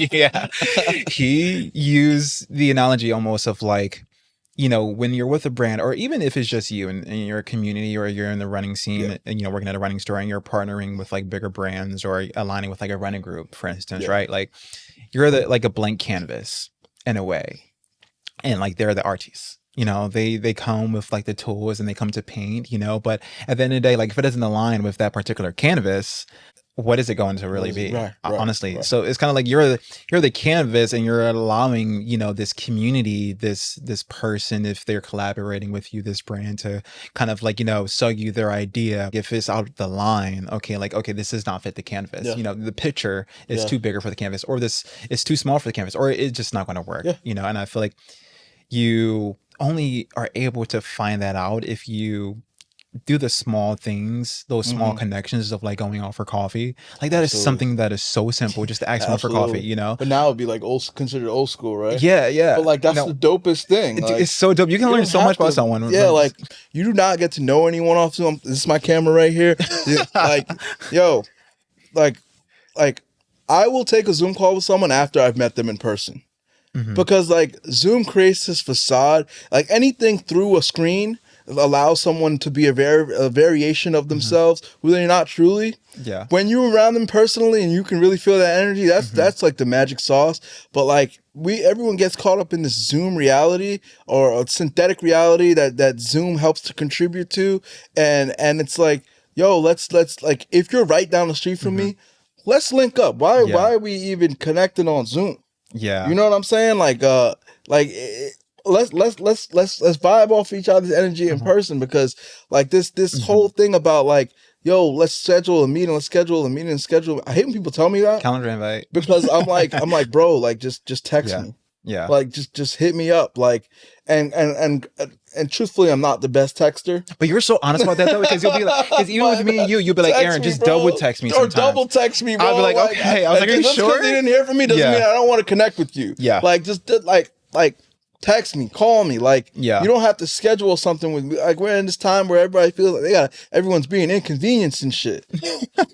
Daniel. He used the analogy almost of like, when you're with a brand, or even if it's just you and you're a community, or you're in the running scene and, working at a running store, and you're partnering with like bigger brands or aligning with like a running group, for instance, right? Like you're like a blank canvas in a way. And like, they're the artists, they come with like the tools and they come to paint, but at the end of the day, like if it doesn't align with that particular canvas, what is it going to really be? Honestly. Right. So it's kind of like you're the canvas, and you're allowing, this community, this person, if they're collaborating with you, this brand, to kind of like, sell you their idea. If it's out of the line, okay, this does not fit the canvas. The picture is too bigger for the canvas, or this is too small for the canvas, or it's just not going to work. And I feel like you only are able to find that out if you do the small things, those small connections of like going out for coffee. Like that is something that is so simple, just to ask someone for coffee, you know? But now it'd be like considered old school, right? Yeah, yeah. But like that's the dopest thing. Like, it's so dope. You can learn so much about someone. Yeah, like you do not get to know anyone off Zoom. This is my camera right here. Like, yo, like I will take a Zoom call with someone after I've met them in person. Because like Zoom creates this facade, like anything through a screen allows someone to be a variation of themselves who they're not truly. Yeah. When you're around them personally and you can really feel that energy, that's like the magic sauce. But like everyone gets caught up in this Zoom reality or a synthetic reality that Zoom helps to contribute to. And it's like, yo, let's like, if you're right down the street from me, let's link up. Why are we even connecting on Zoom? Yeah. You know what I'm saying? Let's vibe off each other's energy in person, because like this whole thing about like, yo, let's schedule a meeting. I hate when people tell me that. Calendar invite. Because I'm like, bro, like just text me. Yeah. Like just hit me up. Like and truthfully, I'm not the best texter. But you're so honest about that though, because you'll be like, because even with me and you'll be like, Aaron, just double text me sometimes. Or double text me, bro. I'll be like, okay. I was like, are you sure? Just because you didn't hear from me doesn't mean I don't want to connect with you. Yeah. Like just like text me, call me. Like, you don't have to schedule something with me. Like, we're in this time where everybody feels like everyone's being inconvenienced and shit.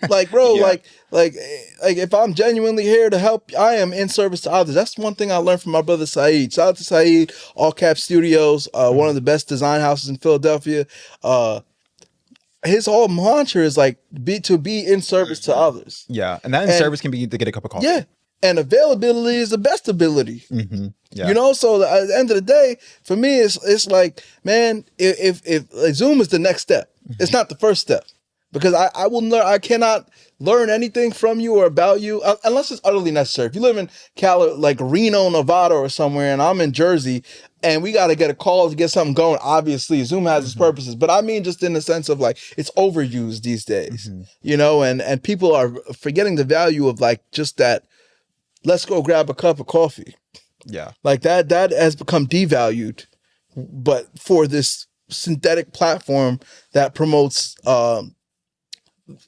Like, bro, like if I'm genuinely here to help, I am in service to others. That's one thing I learned from my brother Saeed. Shout out to Saeed, All Cap Studios, one of the best design houses in Philadelphia. His whole mantra is like to be in service to others. Yeah, and that in service can be to get a cup of coffee. Yeah. And availability is the best ability. Yeah. You know, so at the end of the day, for me, it's like, man, if Zoom is the next step, it's not the first step, because I cannot learn anything from you or about you unless it's utterly necessary. If you live in like Reno, Nevada, or somewhere, and I'm in Jersey, and we got to get a call to get something going, obviously Zoom has its purposes, but I mean just in the sense of like it's overused these days, you know, and people are forgetting the value of like just that. Let's go grab a cup of coffee. Yeah. Like that has become devalued, but for this synthetic platform that promotes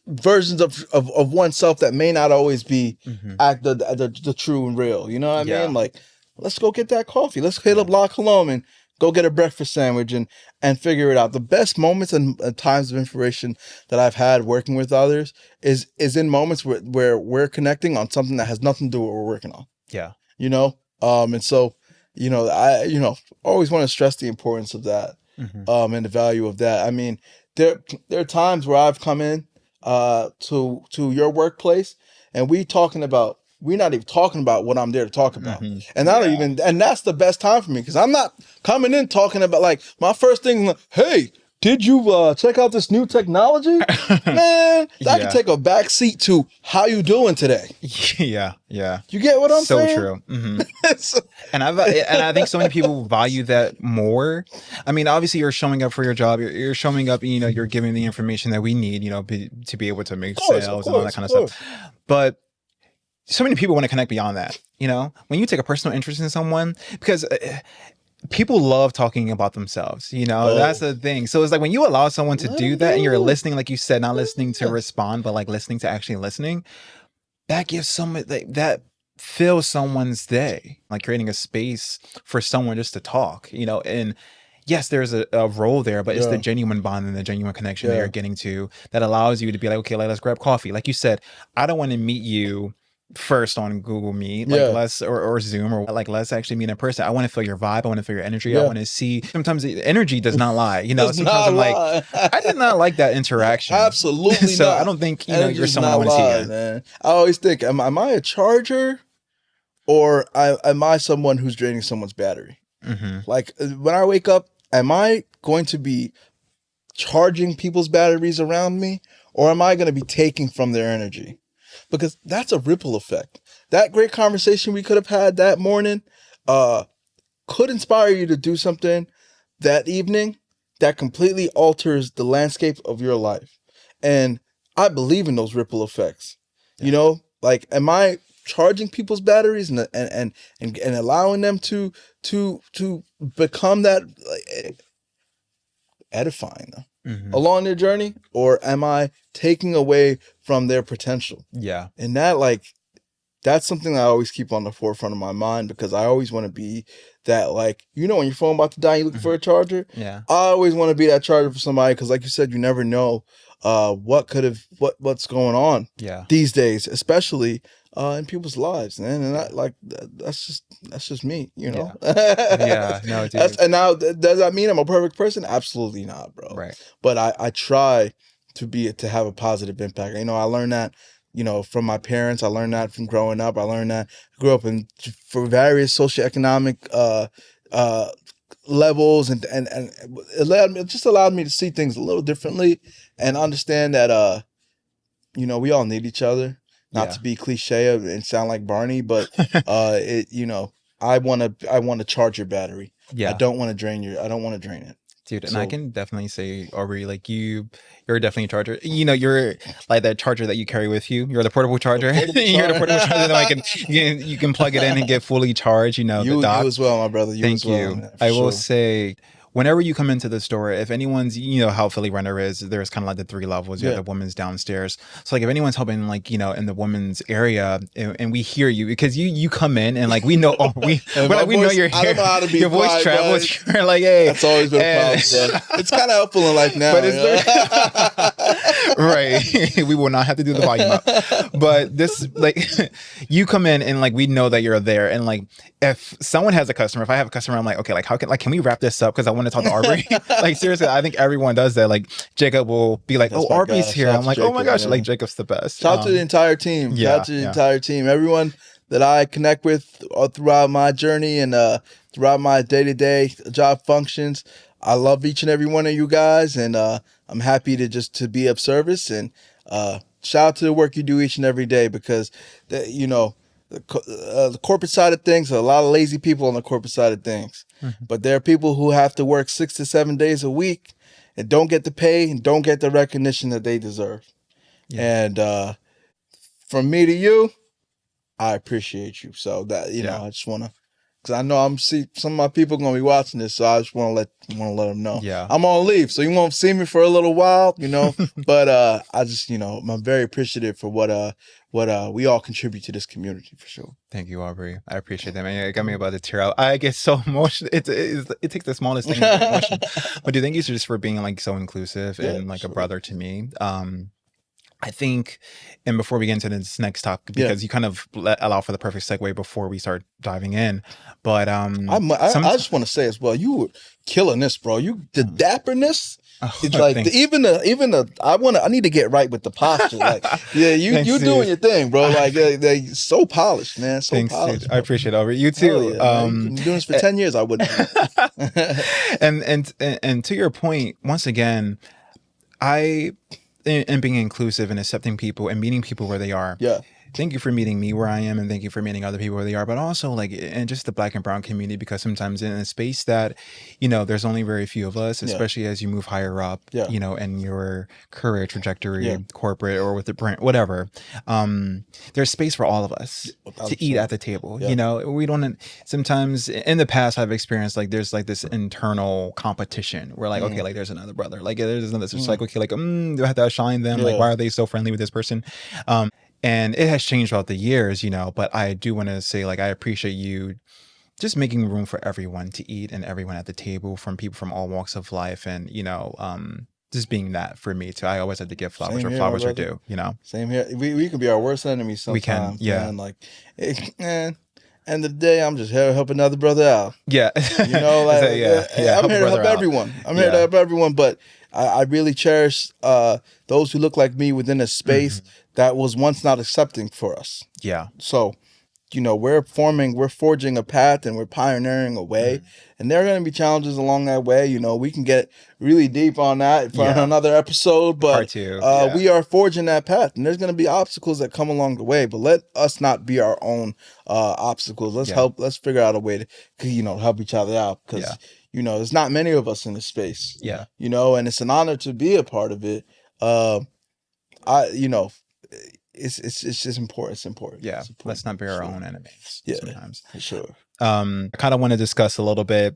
versions of oneself that may not always be the true and real. You know what I mean? Like, let's go get that coffee. Let's hit up La Colombe and go get a breakfast sandwich and figure it out. The best moments and times of inspiration that I've had working with others is in moments where we're connecting on something that has nothing to do with what we're working on. Yeah. You know? And so, you know, I always want to stress the importance of that, and the value of that. I mean, there are times where I've come in to your workplace and we're not even talking about what I'm there to talk about. And and that's the best time for me, because I'm not coming in talking about, like, my first thing, like, hey, did you check out this new technology? Man, that could take a back seat to how you doing today. Yeah. You get what I'm saying? So true. And I think so many people value that more. I mean, obviously you're showing up for your job. You're showing up, you know, you're giving the information that we need, you know, to be able to make sales and all that kind of stuff. But so many people want to connect beyond that. You know, when you take a personal interest in someone, because people love talking about themselves, you know, that's the thing. So it's like when you allow someone to do that and you're listening, like you said, not listening to respond, but like listening to actually listening, that gives someone that fills someone's day, like creating a space for someone just to talk, you know. And yes, there's a role there, but it's the genuine bond and the genuine connection that you're getting to that allows you to be like, okay, let's grab coffee. Like you said, I don't want to meet you first on Google Meet, like let's or Zoom, or like let's actually meet in person. I want to feel your vibe. I want to feel your energy. I want to see. Sometimes the energy does not lie. You know, sometimes I'm like, I did not like that interaction. Absolutely so not. I don't think you're someone I want to see again. Man. I always think, am I a charger, or am I someone who's draining someone's battery? Like when I wake up, am I going to be charging people's batteries around me, or am I going to be taking from their energy? Because that's a ripple effect. That great conversation we could have had that morning could inspire you to do something that evening that completely alters the landscape of your life. And I believe in those ripple effects. You know, like, am I charging people's batteries and allowing them to become that, like, edifying them along their journey, or am I taking away from their potential? Yeah. And that, like, that's something that I always keep on the forefront of my mind, because I always want to be that, like, you know, when your phone about to die, you looking for a charger. Yeah. I always want to be that charger for somebody, because, like you said, you never know what's going on these days, especially in people's lives, man. And that's just me, you know. Yeah. No, dude. And now, does that mean I'm a perfect person? Absolutely not, bro. Right. But I try to have a positive impact. You know, I learned that, you know, from my parents. I learned that from growing up. I learned that I grew up for various socioeconomic levels, and it just allowed me to see things a little differently and understand that you know, we all need each other. Not to be cliche and sound like Barney, but you know, I want to charge your battery. Yeah. I don't want to drain it. Dude, and I can definitely say, Aubrey, like you're definitely a charger. You know, you're like that charger that you carry with you. You're the portable charger. You're the portable charger that you can plug it in and get fully charged. You know, you as well, my brother. Thank you. Man, I will say, whenever you come into the store, if anyone's, you know how Philly Renter is, there's kind of like the 3 levels. You have the women's downstairs. So like if anyone's helping, like, you know, in the women's area, and we hear you, because you come in and like we know, we know you're here. I don't know how to be your voice travels. You're like, hey, that's always been a problem. It's kind of helpful in life now. But right. We will not have to do the volume up. But this, like, you come in and like we know that you're there, and like if someone has a customer, if I have a customer, I'm like, okay, like how can we wrap this up? Because I want to talk to Aubrey. Like seriously, I think everyone does that. Like Jacob will be like, "Oh, Aubrey's here." I'm like, "Oh my gosh!" Like Jacob's the best. Shout out to the entire team. Shout out to the entire team. Everyone that I connect with throughout my journey and throughout my day-to-day job functions. I love each and every one of you guys, and I'm happy to be of service. And shout out to the work you do each and every day, because you know, the corporate side of things, a lot of lazy people on the corporate side of things. But there are people who have to work 6 to 7 days a week and don't get the pay and don't get the recognition that they deserve. And from me to you, I appreciate you. So that, you know, I just want to, because I know some of my people going to be watching this, so I just want to let them know. Yeah. I'm on leave, so you won't see me for a little while, you know. But I just, you know, I'm very appreciative for what we all contribute to this community, for sure. Thank you, Aubrey. I appreciate that, man. It got me about to tear out. I get so emotional. It takes the smallest thing to get emotional. But thank you just for being like so inclusive and like a brother to me. I think, and before we get into this next topic, because you kind of allow for the perfect segue before we start diving in, but I just want to say as well, you were killing this, bro. The dapperness. It's like I need to get right with the posture. Like, yeah, you doing your thing, bro. Like they so polished, man. So thanks, polished. Dude. I appreciate it, Aubrey. You too. Been doing this for 10 years. I wouldn't. and to your point, once again, and being inclusive and accepting people and meeting people where they are. Yeah. Thank you for meeting me where I am, and thank you for meeting other people where they are, but also like in just the Black and brown community, because sometimes in a space that, you know, there's only very few of us, especially as you move higher up, you know, in your career trajectory, corporate or with the brand, whatever. There's space for all of us to eat at the table. You know, we don't, sometimes in the past I've experienced like there's like this internal competition where like, okay, like there's another brother, like there's another, it's like, okay, like, do I have to outshine them? Like, why are they so friendly with this person? And it has changed throughout the years, you know, but I do want to say, like, I appreciate you just making room for everyone to eat and everyone at the table, from people from all walks of life. And, you know, just being that for me too. I always have to give flowers where flowers are due, you know? Same here. We can be our worst enemies sometimes. We can, yeah. Man. Like, man, end of the day, I'm just here to help another brother out. Yeah. You know, like, I'm here to help everyone. I'm here to help everyone, but I really cherish those who look like me within a space that was once not accepting for us. Yeah. So, you know, we're forging a path, and we're pioneering a way. And there are going to be challenges along that way. You know, we can get really deep on that for another episode, but Part two. We are forging that path, and there's going to be obstacles that come along the way, but let us not be our own obstacles. Let's figure out a way to, you know, help each other out, because, you know, there's not many of us in this space. Yeah. You know, and it's an honor to be a part of it. You know, it's just important. It's important. Yeah, it's important. let's not be our own enemies. Yeah, sometimes for sure. I kind of want to discuss a little bit,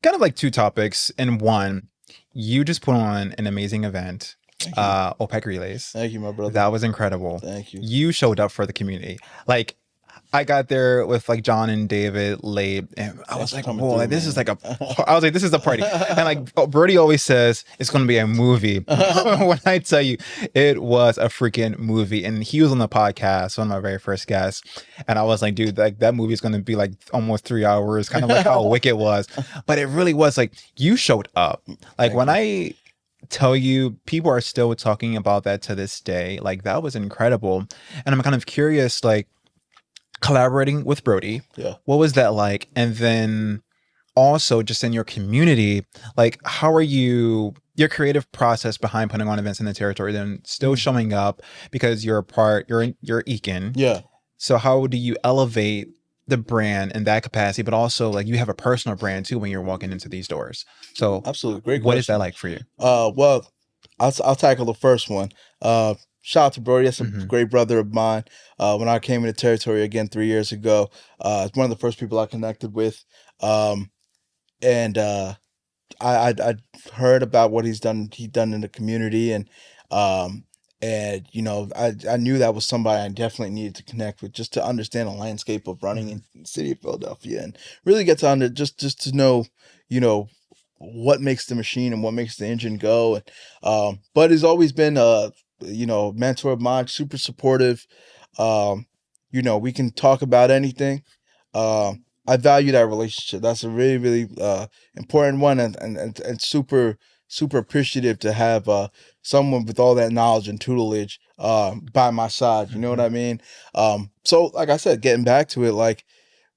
kind of like two topics in one. You just put on an amazing event, OPEC Relays. Thank you, my brother. That was incredible. Thank you. You showed up for the community. Like, I got there with like John and David late, and I was like, whoa, like this is like I was like, this is a party. And like Brody always says, it's going to be a movie. When I tell you, it was a freaking movie. And he was on the podcast, one of my very first guests. And I was like, dude, like that movie is going to be like almost 3 hours, kind of like how Wicked was. But it really was like, you showed up. Like when I tell you, people are still talking about that to this day. Like that was incredible. And I'm kind of curious, like, collaborating with Brody, what was that like? And then also just in your community, like how are your creative process behind putting on events in the territory, then still showing up because you're EKIN. Yeah. So how do you elevate the brand in that capacity, but also like you have a personal brand too when you're walking into these doors? So absolutely, great question. What is that like for you? Well, I'll tackle the first one. Shout out to Brody. That's a great brother of mine. When I came into territory again 3 years ago, it's one of the first people I connected with. And I heard about what he's done in the community, and you know, I knew that was somebody I definitely needed to connect with, just to understand the landscape of running in the city of Philadelphia, and really get to just to know, you know, what makes the machine and what makes the engine go. And but he's always been you know, mentor of mine, super supportive. You know, we can talk about anything. I value that relationship. That's a really, really important one, and super appreciative to have someone with all that knowledge and tutelage by my side. You know what I mean? So like I said, getting back to it, like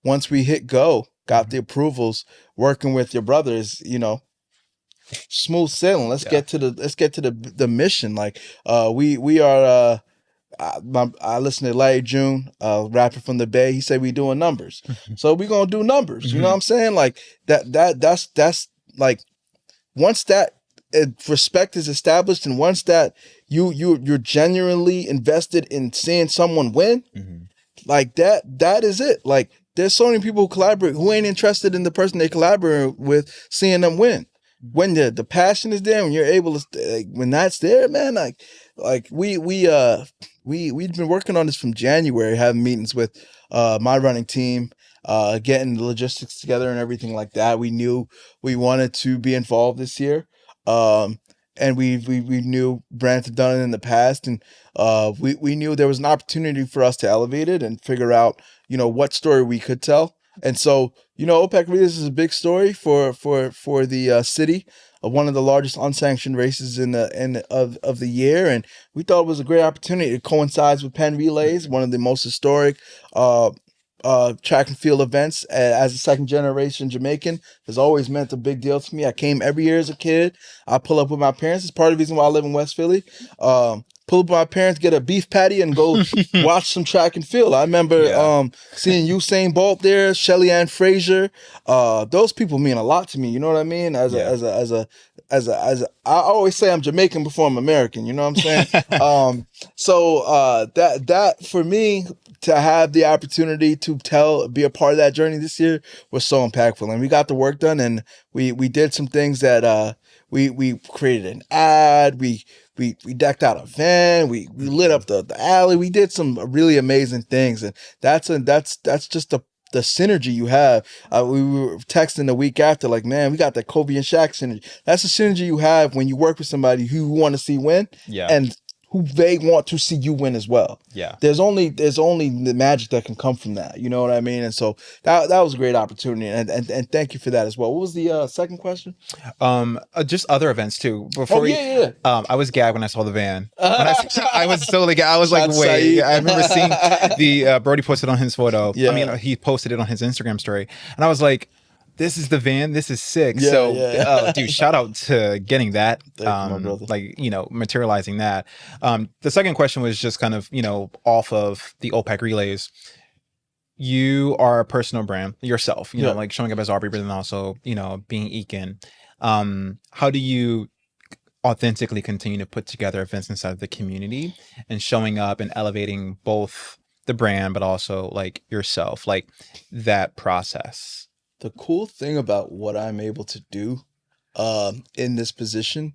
once we hit go, got the approvals, working with your brothers, you know, smooth sailing. Let's get to the mission. Like we are I listened to Larry June, rapper from the Bay. He said we doing numbers. So we gonna do numbers. You know what I'm saying? Like that's like once that respect is established, and once that you're genuinely invested in seeing someone win, like that is it. Like there's so many people who collaborate who ain't interested in the person they collaborate with seeing them win. When the passion is there, when you're able to, like, when that's there, man, like we've been working on this from January, having meetings with my running team, getting the logistics together and everything like that. We knew we wanted to be involved this year, and we knew Brant had done it in the past, and we knew there was an opportunity for us to elevate it and figure out, you know, what story we could tell. And so, you know, OPEC Relays is a big story for the city, one of the largest unsanctioned races of the year, and we thought it was a great opportunity. It coincides with Penn Relays, one of the most historic track and field events. As a second generation Jamaican, has always meant a big deal to me. I came every year as a kid. I pull up with my parents. It's part of the reason why I live in West Philly. Pull up with my parents, get a beef patty, and go watch some track and field. I remember seeing Usain Bolt there, Shelly Ann Frazier. Those people mean a lot to me. You know what I mean? I always say I'm Jamaican before I'm American. You know what I'm saying? So that for me, to have the opportunity to be a part of that journey this year was so impactful, and we got the work done, and we did some things that we created an ad, we decked out a van, we lit up the alley, we did some really amazing things, and that's just the synergy you have. We were texting the week after, like, man, we got that Kobe and Shaq synergy. That's the synergy you have when you work with somebody who you want to see win, and who they want to see you win as well. Yeah. There's only the magic that can come from that. You know what I mean? And so that was a great opportunity. And thank you for that as well. What was the second question? Just other events too. Before I was gagged when I saw the van. I was totally gagged. I was like, wait. I remember seeing the Brody posted on his photo. Yeah. I mean, he posted it on his Instagram story. And I was like, this is the van. This is sick. Yeah, dude, shout out to getting that, like, you know, materializing that. The second question was just kind of, you know, off of the OPEC Relays. You are a personal brand yourself, you know, like showing up as Aubrey, but then also, you know, being EKIN. How do you authentically continue to put together events inside of the community and showing up and elevating both the brand, but also like yourself, like that process. The cool thing about what I'm able to do in this position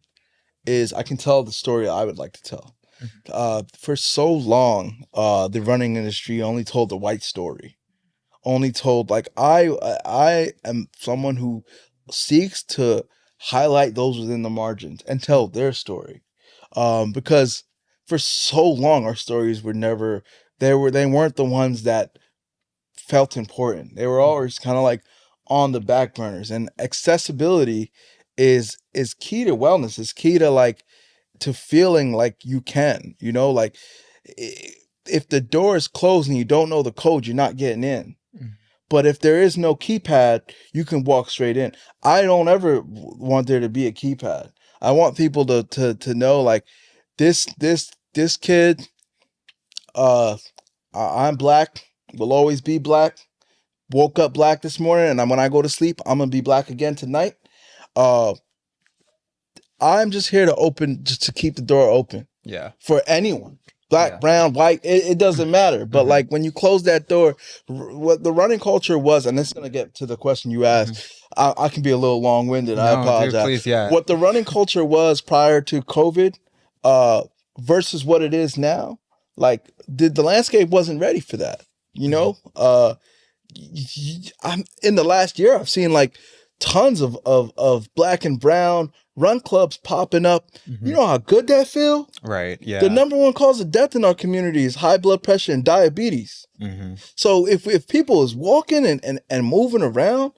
is I can tell the story I would like to tell. For so long, the running industry only told the white story. Only told, like, I am someone who seeks to highlight those within the margins and tell their story. Because for so long our stories were never, they weren't the ones that felt important. They were always kind of like on the back burners. And accessibility is key to wellness. It's key to like to feeling like you can, you know, like if the door is closed and you don't know the code, you're not getting in. But if there is no keypad, you can walk straight in. I don't ever want there to be a keypad. I want people to know like this kid, I'm black, will always be black. Woke up black this morning, and when I go to sleep, I'm gonna be black again tonight. I'm just here to just to keep the door open. Yeah. For anyone. Black, brown, white, it doesn't matter. But like when you close that door, what the running culture was, and this is going to get to the question you asked, I can be a little long-winded. I apologize. Dude, please, yeah. What the running culture was prior to COVID versus what it is now, like the landscape wasn't ready for that. You know, I'm in the last year, I've seen like tons of black and brown run clubs popping up. You know how good that feel? Right. Yeah. The number one cause of death in our community is high blood pressure and diabetes. So if people is walking and moving around,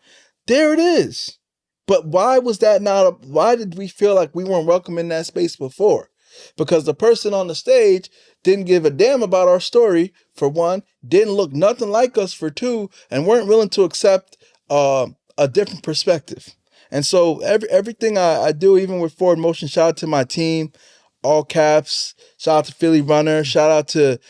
there it is. But why was that not? Why did we feel like we weren't welcome in that space before? Because the person on the stage didn't give a damn about our story, for one, didn't look nothing like us, for two, and weren't willing to accept a different perspective. And so everything I do, even with Forward Motion, shout out to my team, all caps, shout out to Philly Runner, shout out to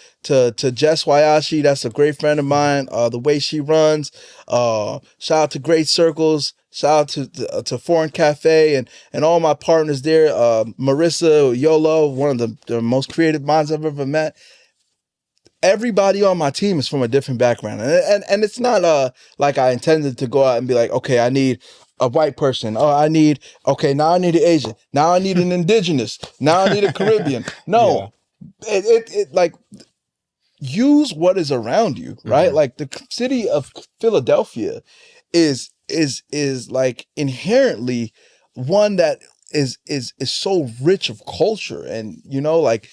Jess Wayashi, that's a great friend of mine, the way she runs, shout out to Great Circles, shout out to Foreign Cafe and all my partners there, Marissa, Yolo, one of the most creative minds I've ever met. Everybody on my team is from a different background. And it's not like I intended to go out and be like, okay, I need a white person. Oh, now I need an Asian. Now I need an indigenous. Now I need a Caribbean. No, it like use what is around you, right? Like the city of Philadelphia is like inherently one that is so rich of culture. And, you know, like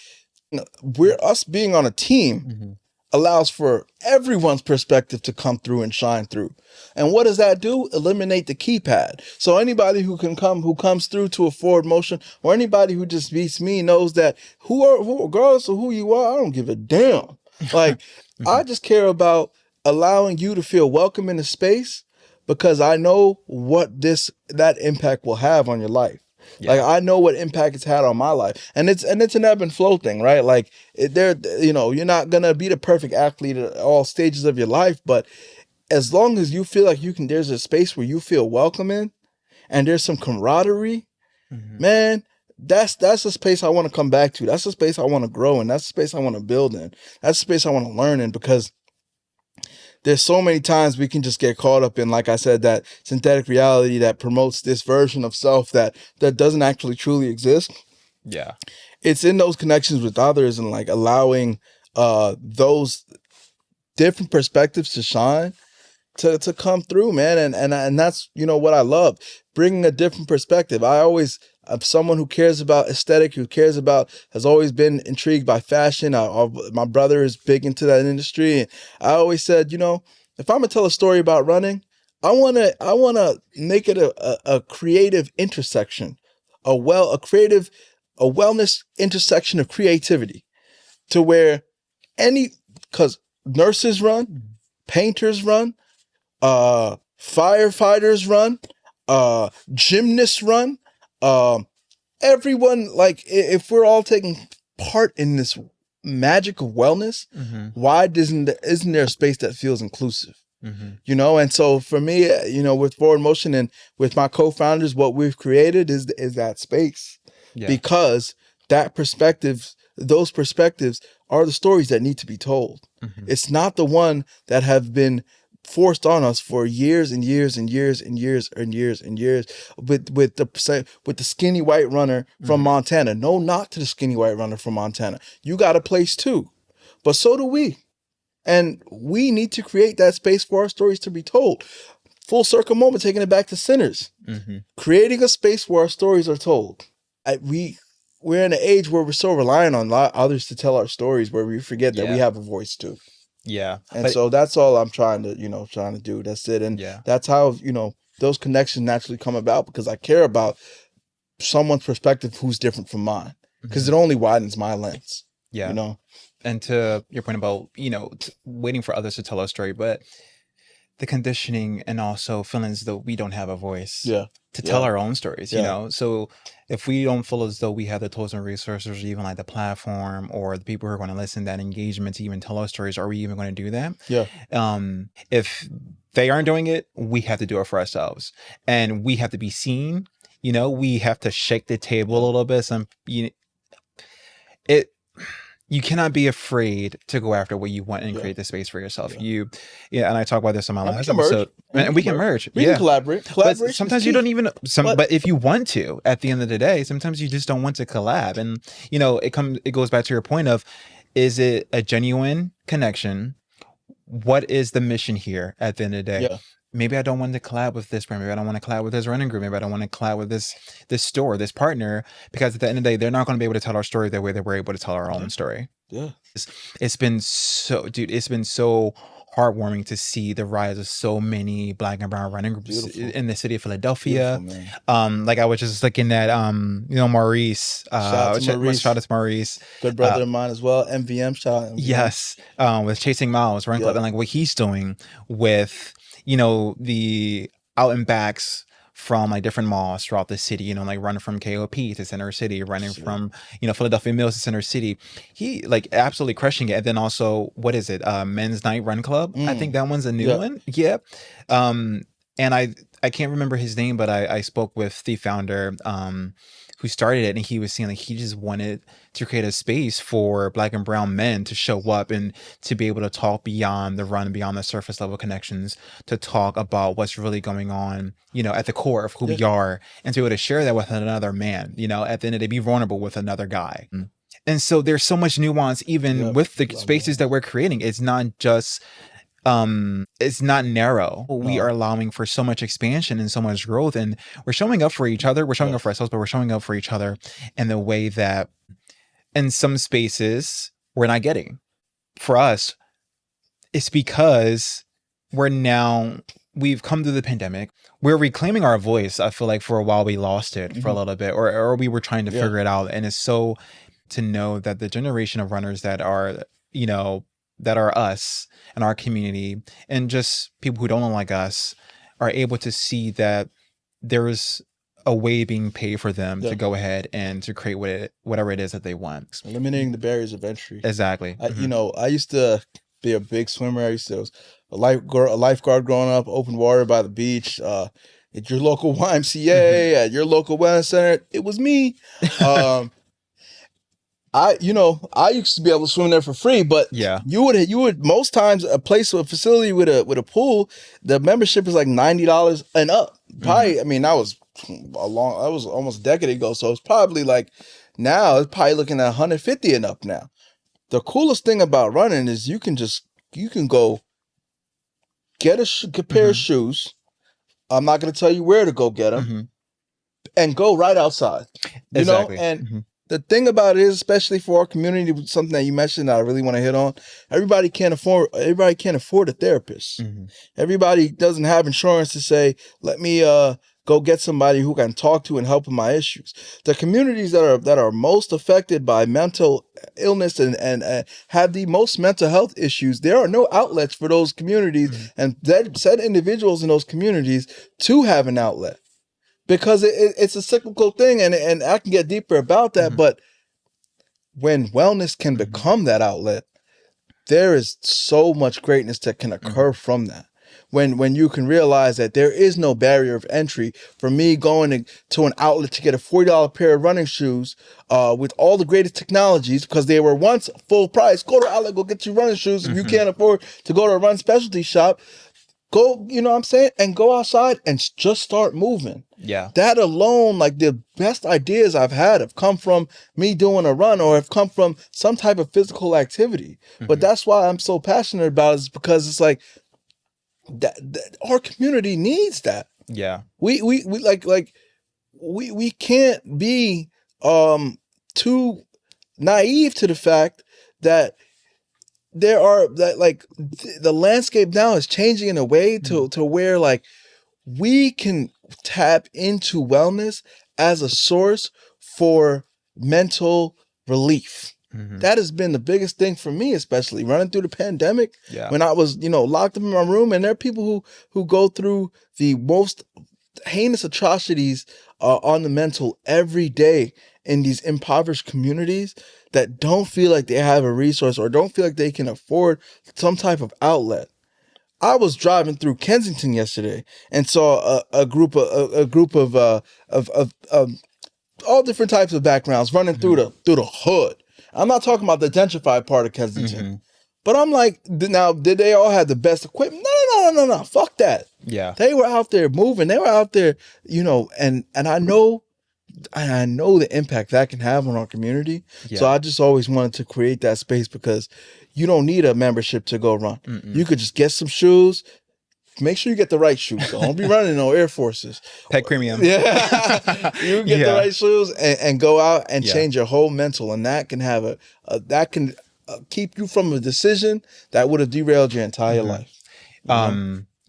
us being on a team allows for everyone's perspective to come through and shine through. And what does that do? Eliminate the keypad. So anybody who comes through to a Forward Motion, or anybody who just beats me, knows that regardless of who you are, I don't give a damn. Like I just care about allowing you to feel welcome in the space, because I know what that impact will have on your life. Like I know what impact it's had on my life, and it's an ebb and flow thing, right? Like you're not gonna be the perfect athlete at all stages of your life, but as long as you feel like there's a space where you feel welcome in, and there's some camaraderie, man, that's a space I want to come back to. That's a space I want to grow in. That's a space I want to build in. That's a space I want to learn in, because there's so many times we can just get caught up in, like I said, that synthetic reality that promotes this version of self that doesn't actually truly exist. Yeah. It's in those connections with others and like allowing those different perspectives to shine, to come through, man. And that's, you know, what I love, bringing a different perspective. I'm someone who cares about aesthetic, has always been intrigued by fashion. My brother is big into that industry. And I always said, you know, if I'm gonna tell a story about running, I wanna make it a creative intersection, a wellness intersection of creativity, to where because nurses run, painters run, firefighters run, gymnasts run, everyone, like if we're all taking part in this magic of wellness, why isn't there a space that feels inclusive? You know, and so for me, you know, with Forward Motion and with my co-founders, what we've created is that space because those perspectives are the stories that need to be told. It's not the one that have been forced on us for years and years and years and years and years and years with the skinny white runner from Montana. No knock to the skinny white runner from Montana. You got a place too, but so do we. And we need to create that space for our stories to be told. Full circle moment, taking it back to Sinners. Creating a space where our stories are told. We're in an age where we're so reliant on others to tell our stories, where we forget that we have a voice too. Yeah. And so that's all I'm trying to do. That's it. And that's how, those connections naturally come about, because I care about someone's perspective who's different from mine, because it only widens my lens. Yeah. And to your point about, waiting for others to tell our story, but the conditioning and also feeling as though we don't have a voice to tell our own stories, So if we don't feel as though we have the tools and resources, or even like the platform or the people who are going to listen, that engagement to even tell our stories, are we even going to do that? Yeah. If they aren't doing it, we have to do it for ourselves, and we have to be seen. We have to shake the table a little bit. You cannot be afraid to go after what you want and create the space for yourself. And I talk about this on my last episode. And we can merge. We can collaborate. But sometimes you don't even. But if you want to, at the end of the day, sometimes you just don't want to collab. And it goes back to your point of, is it a genuine connection? What is the mission here at the end of the day? Yeah. Maybe I don't want to collab with this brand. Maybe I don't want to collab with this running group. Maybe I don't want to collab with this store, this partner, because at the end of the day, they're not going to be able to tell our story the way that we're able to tell our own story. Yeah. It's been so heartwarming to see the rise of so many Black and brown running groups in the city of Philadelphia. Like I was just looking at Maurice. Shout out to Maurice. Good brother of mine as well. MVM, shout out. Yes. With Chasing Miles, Run Club, and like what he's doing with the out and backs from like different malls throughout the city, like running from KOP to Center City, running from, Philadelphia Mills to Center City. He like absolutely crushing it. And then also, what is it? Men's Night Run Club. I think that one's a new one. Yeah. And I can't remember his name, but I spoke with the founder, who started it, and he was saying like he just wanted to create a space for Black and brown men to show up and to be able to talk beyond the run, beyond the surface level connections, to talk about what's really going on, at the core of who we are, and to be able to share that with another man, at the end of the day, be vulnerable with another guy. And so there's so much nuance even with the spaces that we're creating. It's not just it's not narrow. We are allowing for so much expansion and so much growth, and we're showing up for each other. We're showing up for ourselves, but we're showing up for each other in the way that in some spaces we're not getting. For us, it's because we've come through the pandemic. We're reclaiming our voice. I feel like for a while we lost it for a little bit, or we were trying to figure it out. And it's so to know that the generation of runners that are, that are us and our community, and just people who don't look like us, are able to see that there's a way being paid for them to go ahead and to create whatever it is that they want. Eliminating the barriers of entry. Exactly. I used to be a big swimmer. I used to a lifeguard growing up, open water by the beach, at your local YMCA, at your local wellness center. It was me. I used to be able to swim there for free, but you would most times a facility with a pool, the membership is like $90 and up. Probably, that was almost a decade ago, so it's probably like now it's probably looking at $150 and up now. The coolest thing about running is you can go get a pair of shoes. I'm not going to tell you where to go get them, and go right outside. You know, and the thing about it is, especially for our community, something that you mentioned that I really want to hit on. Everybody can't afford a therapist. Everybody doesn't have insurance to say, let me go get somebody who can talk to and help with my issues. The communities that are most affected by mental illness and have the most mental health issues, there are no outlets for those communities and that said individuals in those communities to have an outlet. Because it's a cyclical thing, and I can get deeper about that, but when wellness can become that outlet, there is so much greatness that can occur from that. when you can realize that there is no barrier of entry for me going to an outlet to get a $40 pair of running shoes with all the greatest technologies, because they were once full price. Go to outlet, go get you running shoes. If you can't afford to go to a run specialty shop, go, you know what I'm saying? And go outside and just start moving. Yeah. That alone, like the best ideas I've had have come from me doing a run or have come from some type of physical activity. But that's why I'm so passionate about it, is because it's like that our community needs that. Yeah. We can't be too naive to the fact that there are that like the landscape now is changing in a way to where like we can tap into wellness as a source for mental relief. That has been the biggest thing for me, especially running through the pandemic. Yeah. When I was, locked up in my room, and there are people who go through the most heinous atrocities on the mental every day in these impoverished communities that don't feel like they have a resource or don't feel like they can afford some type of outlet. I was driving through Kensington yesterday and saw a group of all different types of backgrounds running through the hood. I'm not talking about the gentrified part of Kensington, but I'm like, now did they all have the best equipment? No. Fuck that. Yeah. They were out there moving. They were out there, and I know the impact that can have on our community. Yeah. So I just always wanted to create that space, because you don't need a membership to go run. You could just get some shoes. Make sure you get the right shoes. Don't be running no Air Forces. Pet premium. Yeah. You get the right shoes and go out and change your whole mental. And that can have that can keep you from a decision that would have derailed your entire life.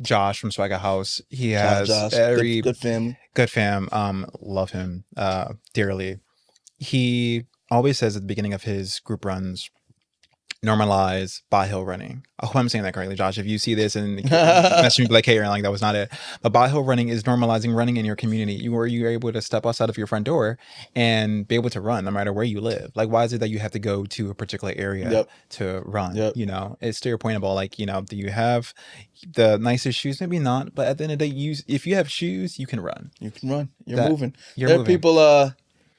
Josh from Swagger House. He has Josh. very good family. Good fam. Love him dearly. He always says at the beginning of his group runs, normalize Bye Hill running. I hope I'm saying that correctly, Josh. If you see this and message me like, hey, or like that was not it. But Bye Hill running is normalizing running in your community, where you're able to step outside of your front door and be able to run no matter where you live. Like, why is it that you have to go to a particular area to run? It's to your point about like, do you have the nicest shoes? Maybe not, but at the end of the day, if you have shoes, you can run. You can run. You're moving. There are people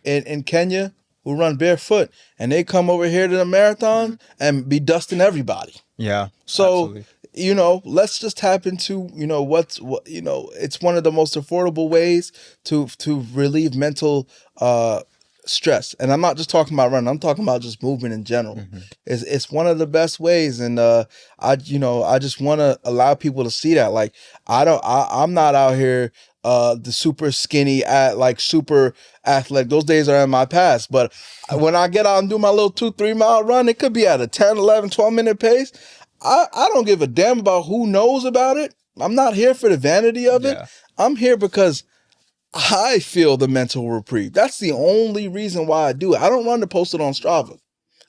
in Kenya who run barefoot, and they come over here to the marathon and be dusting everybody. Yeah. So, absolutely. Let's just tap into, it's one of the most affordable ways to relieve mental stress. And I'm not just talking about running, I'm talking about just movement in general. It's one of the best ways. And I just want to allow people to see that. Like, I'm not out here the super skinny super athletic. Those days are in my past. But when I get out and do my little 2-3 mile run, it could be at a 10, 11, 12 minute pace. I don't give a damn about who knows about it. I'm not here for the vanity of it. I'm here because I feel the mental reprieve. That's the only reason why I do it. I don't run to post it on Strava.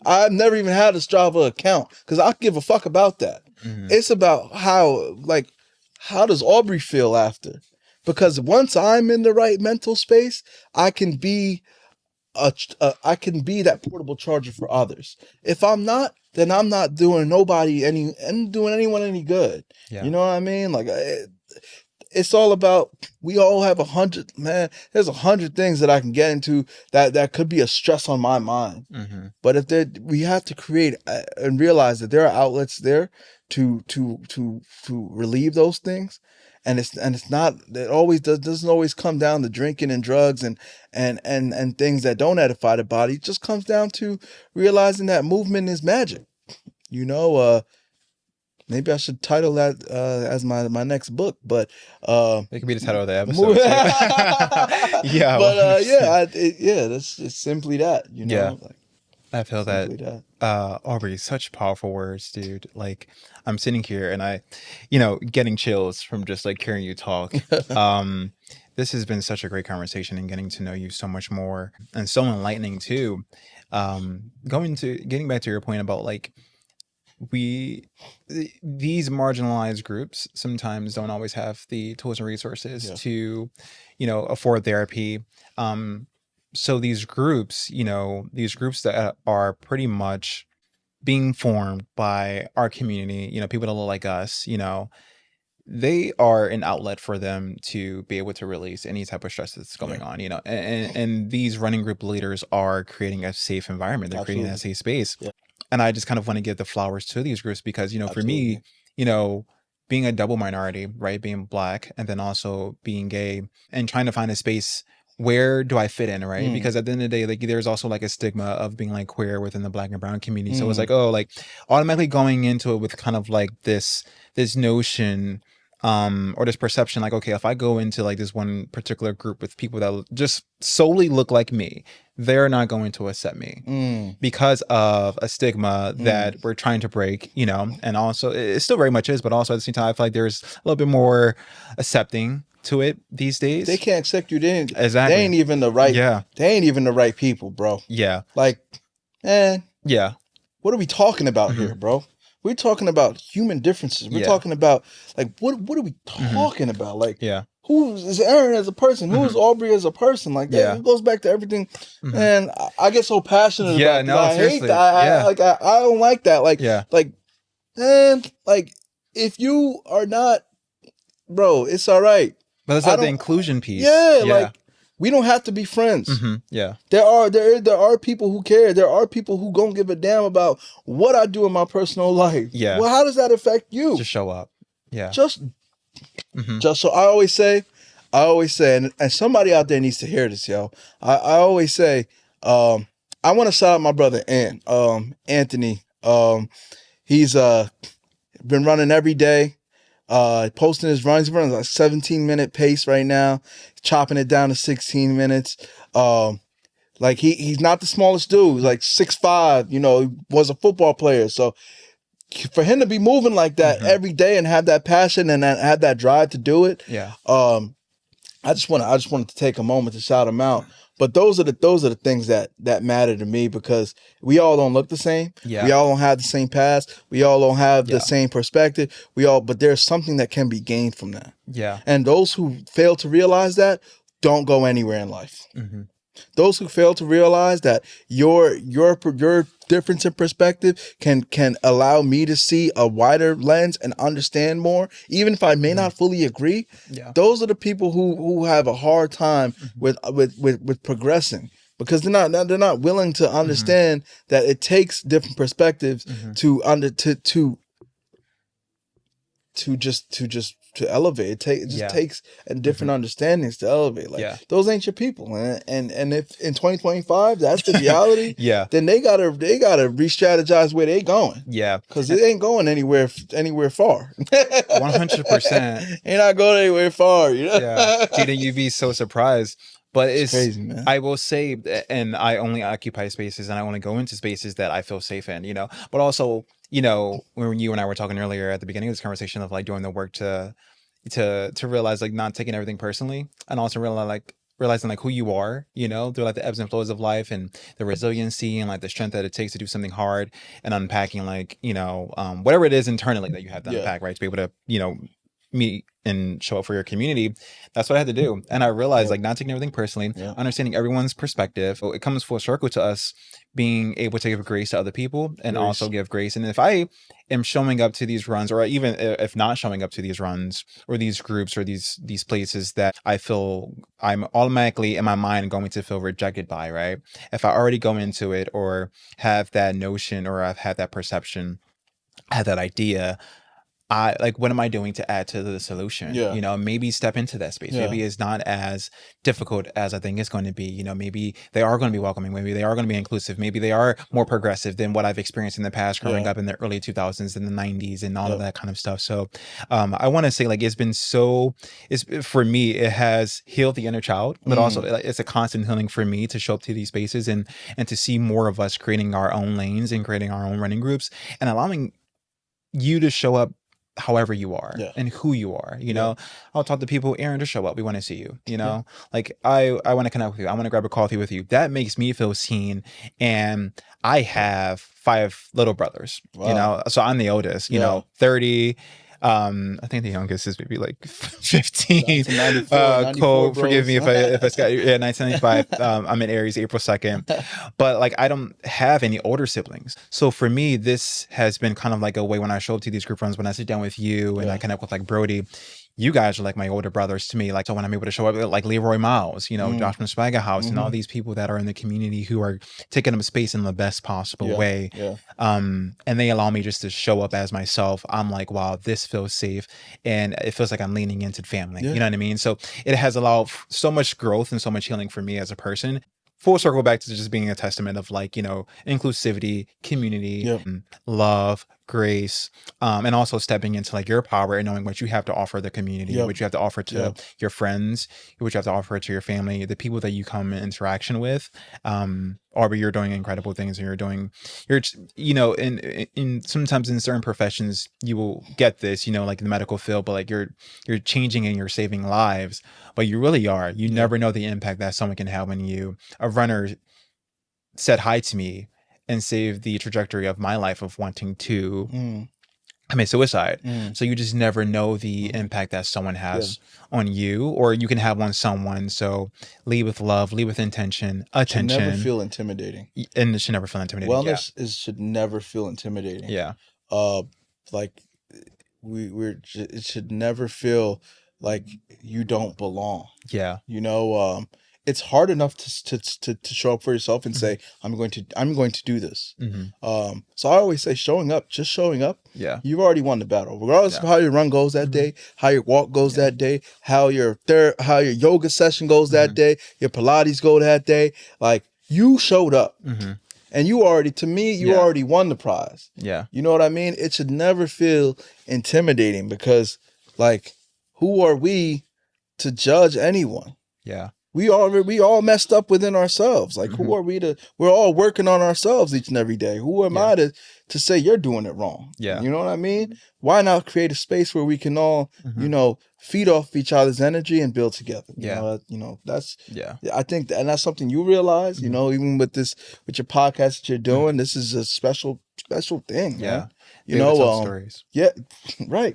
I've never even had a Strava account because I give a fuck about that. It's about how does Aubrey feel after? Because once I'm in the right mental space, I can be that portable charger for others. If I'm not, then I'm not doing anyone any good. Yeah. You know what I mean? Like, it's all about, we all have 100, man, there's 100 things that I can get into that could be a stress on my mind. But we have to create and realize that there are outlets there to relieve those things. And it's not, it always doesn't always come down to drinking and drugs and things that don't edify the body. It just comes down to realizing that movement is magic. Maybe I should title that as my next book, but it could be the title of the episode. Yeah, but it's simply that. I feel that. Aubrey, such powerful words, dude. Like, I'm sitting here and I, getting chills from just like hearing you talk. This has been such a great conversation and getting to know you so much more, and so enlightening too. Getting back to your point about like, these marginalized groups sometimes don't always have the tools and resources to, afford therapy. So these groups that are pretty much being formed by our community, people that look like us, they are an outlet for them to be able to release any type of stress that's going on, you know, and these running group leaders are creating a safe environment. They're creating a safe space. And I just kind of want to give the flowers to these groups because, you know, for me, you know, being a double minority, right, being Black and then also being gay and trying to find a space, where do I fit in, right? Because at the end of the day, like there's also like a stigma of being like queer within the Black and brown community. So it's like, oh, like automatically going into it with kind of like this notion or this perception, like, okay, if I go into like this one particular group with people that just solely look like me, they're not going to accept me because of a stigma that we're trying to break, you know. And also it still very much is, but also at the same time I feel like there's a little bit more accepting to it these days. They can't accept you. They exactly. They ain't even the right. Yeah. They ain't even the right people, bro. Yeah. Like, man. Yeah. What are we talking about here, bro? We're talking about human differences. We're talking about like what are we talking about? Like, who is Aaron as a person? Who is Aubrey as a person? Like that. It goes back to everything. And I get so passionate about it. I hate that. I don't like that. Like, man, like if you are not, bro, it's all right. But it's like the inclusion piece. Yeah, like we don't have to be friends. Yeah. There are people who care. There are people who don't give a damn about what I do in my personal life. Yeah. Well, how does that affect you? Just show up. Yeah. Just so I always say, and somebody out there needs to hear this, yo. I always say, I want to shout out my brother Anthony. He's been running every day. Posting his runs. He's running like 17-minute pace right now, chopping it down to 16 minutes. Like he's not the smallest dude. He's like 6'5", you know, he was a football player. So for him to be moving like that every day and have that passion and have that drive to do it. Yeah. I just wanted to take a moment to shout him out. But those are the things that matter to me because we all don't look the same. Yeah. We all don't have the same past. We all don't have the same perspective. But there's something that can be gained from that. Yeah. And those who fail to realize that don't go anywhere in life. Those who fail to realize that your difference in perspective can allow me to see a wider lens and understand more, even if I may not fully agree. Yeah. Those are the people who have a hard time with progressing because they're not willing to understand that it takes different perspectives to elevate. It just takes different understandings to elevate. Like those ain't your people, and if in 2025 that's the reality, then they gotta re-strategize where they going. Yeah, because it ain't going anywhere far. 100%. Ain't not going anywhere far. You know? Yeah, dude, you'd be so surprised. But it's crazy, man. I will say, and I only occupy spaces and I only go into spaces that I feel safe in, you know, but also, you know, when you and I were talking earlier at the beginning of this conversation of like doing the work to realize like not taking everything personally and also realizing like who you are, you know, through like the ebbs and flows of life and the resiliency and like the strength that it takes to do something hard and unpacking like, you know, whatever it is internally that you have to unpack, right? To be able to, you know, meet and show up for your community. That's what I had to do. And I realized like not taking everything personally, understanding everyone's perspective. It comes full circle to us being able to give grace to other people and also give grace. And if I am showing up to these runs, or even if not showing up to these runs or these groups or these places that I feel I'm automatically in my mind going to feel rejected by, right? If I already go into it or have that notion or I've had that perception, had that idea, what am I doing to add to the solution? Yeah. You know, maybe step into that space. Yeah. Maybe it's not as difficult as I think it's going to be. You know, maybe they are going to be welcoming. Maybe they are going to be inclusive. Maybe they are more progressive than what I've experienced in the past growing up in the early 2000s and the 90s and all of that kind of stuff. So I want to say like for me, it has healed the inner child, but also it's a constant healing for me to show up to these spaces and to see more of us creating our own lanes and creating our own running groups and allowing you to show up however you are and who you are, you know. I'll talk to people, Aaron, just show up. We want to see you, you know, like I want to connect with you. I want to grab a coffee with you. That makes me feel seen. And I have 5 little brothers, you know, so I'm the oldest, you know, 30. I think the youngest is maybe like 15. 1994, Cole, bros. forgive me if I got, yeah, 1995. I'm in Aries, April 2nd. But like, I don't have any older siblings. So for me, this has been kind of like a way when I show up to these group runs, when I sit down with you and I connect with like Brody, you guys are like my older brothers to me. Like, so when I'm able to show up, like Leroy Miles, you know, Josh from Swagger House, and all these people that are in the community who are taking up space in the best possible way. And they allow me just to show up as myself. I'm like, wow, this feels safe. And it feels like I'm leaning into family. You know what I mean? So it has allowed so much growth and so much healing for me as a person. Full circle back to just being a testament of like, you know, inclusivity, community, love, grace, and also stepping into like your power and knowing what you have to offer the community, what you have to offer to your friends, what you have to offer to your family, the people that you come in interaction with. Aubrey, you're doing incredible things, and you're, you know, in sometimes in certain professions, you will get this, you know, like in the medical field, but like you're changing and you're saving lives, but you really are. You never know the impact that someone can have when you, a runner said hi to me and saved the trajectory of my life of wanting to commit suicide. So you just never know the impact that someone has on you, or you can have on someone. So lead with love, lead with intention, attention. It should never feel intimidating. And it should never feel intimidating. Wellness should never feel intimidating. Like it should never feel like you don't belong. You know, it's hard enough to show up for yourself and say, I'm going to do this. So I always say showing up, you've already won the battle. Regardless of how your run goes that day, how your walk goes that day, how your yoga session goes that day, your Pilates go that day, like you showed up. And you already, to me, you already won the prize. You know what I mean? It should never feel intimidating, because like, who are we to judge anyone? We all messed up within ourselves. Like, who are we we're all working on ourselves each and every day. Who am I to say you're doing it wrong? You know what I mean? Why not create a space where we can all, you know, feed off each other's energy and build together? You know, that's, I think, and that's something you realize, you know, even with your podcast that you're doing, this is a special thing. Man. You know, stories. Right.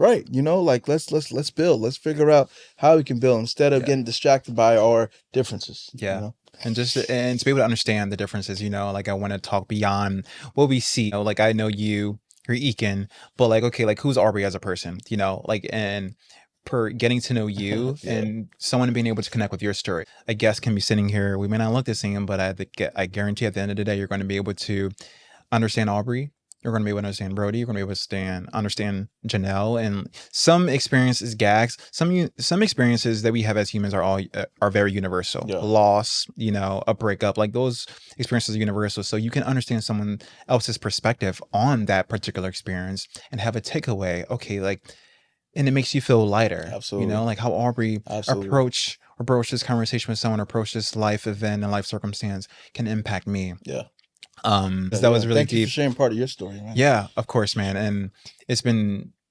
Right. You know, like let's build. Let's figure out how we can build instead of getting distracted by our differences. You know? And to be able to understand the differences, you know, like I want to talk beyond what we see. You know, like I know you're EKIN, but like, okay, like who's Aubrey as a person, you know, like, and per getting to know you and someone being able to connect with your story. A guest can be sitting here. We may not look the same, but I guarantee at the end of the day, you're going to be able to understand Aubrey. You're going to be able to understand Brody. You're going to be able to understand Janelle. And some experiences, gags, some experiences that we have as humans are very universal. Loss, you know, a breakup, like those experiences are universal. So you can understand someone else's perspective on that particular experience and have a takeaway. Okay, like, and it makes you feel lighter. Absolutely. You know, like how Aubrey approach this conversation with someone, approach this life event and life circumstance can impact me. That was really deep. Thank you for sharing part of your story, man. Yeah, of course, man. And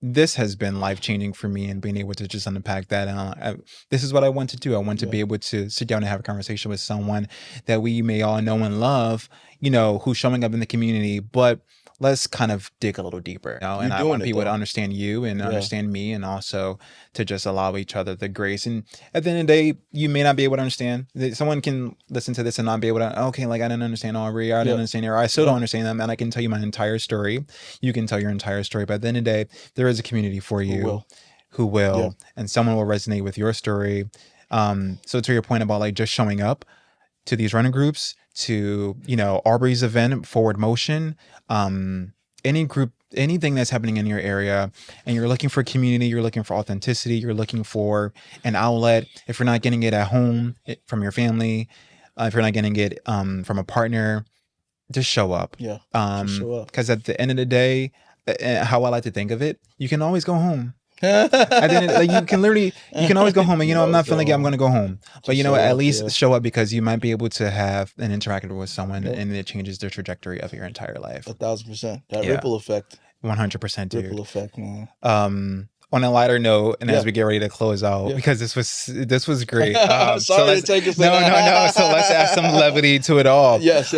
this has been life-changing for me, and being able to just unpack that. This is what I want to do. I want to be able to sit down and have a conversation with someone that we may all know and love, you know, who's showing up in the community, but let's kind of dig a little deeper, you know? And I want people to understand you and understand me, and also to just allow each other the grace. And at the end of the day, you may not be able to understand. Someone can listen to this and not be able to, okay, like I didn't understand Aubrey, I didn't understand her, I still don't understand them, and I can tell you my entire story. You can tell your entire story, but at the end of the day, there is a community for you who will, and someone will resonate with your story. So to your point about like just showing up to these running groups, to, you know, Aubrey's event, Forward Motion, any group, anything that's happening in your area, and you're looking for community, you're looking for authenticity, you're looking for an outlet. If you're not getting it at home from your family, if you're not getting it from a partner, just show up. Because at the end of the day, how I like to think of it, you can always go home. Like you can always go home, and you know, I'm not feeling like I'm going to go home, but you know, at least show up, because you might be able to have an interaction with someone and it changes the trajectory of your entire life. 1,000%. That ripple effect. 100%, dude. Ripple effect, man. On a lighter note, and as we get ready to close out, because this was great. Sorry to take us. No. So let's add some levity to it all. Yes.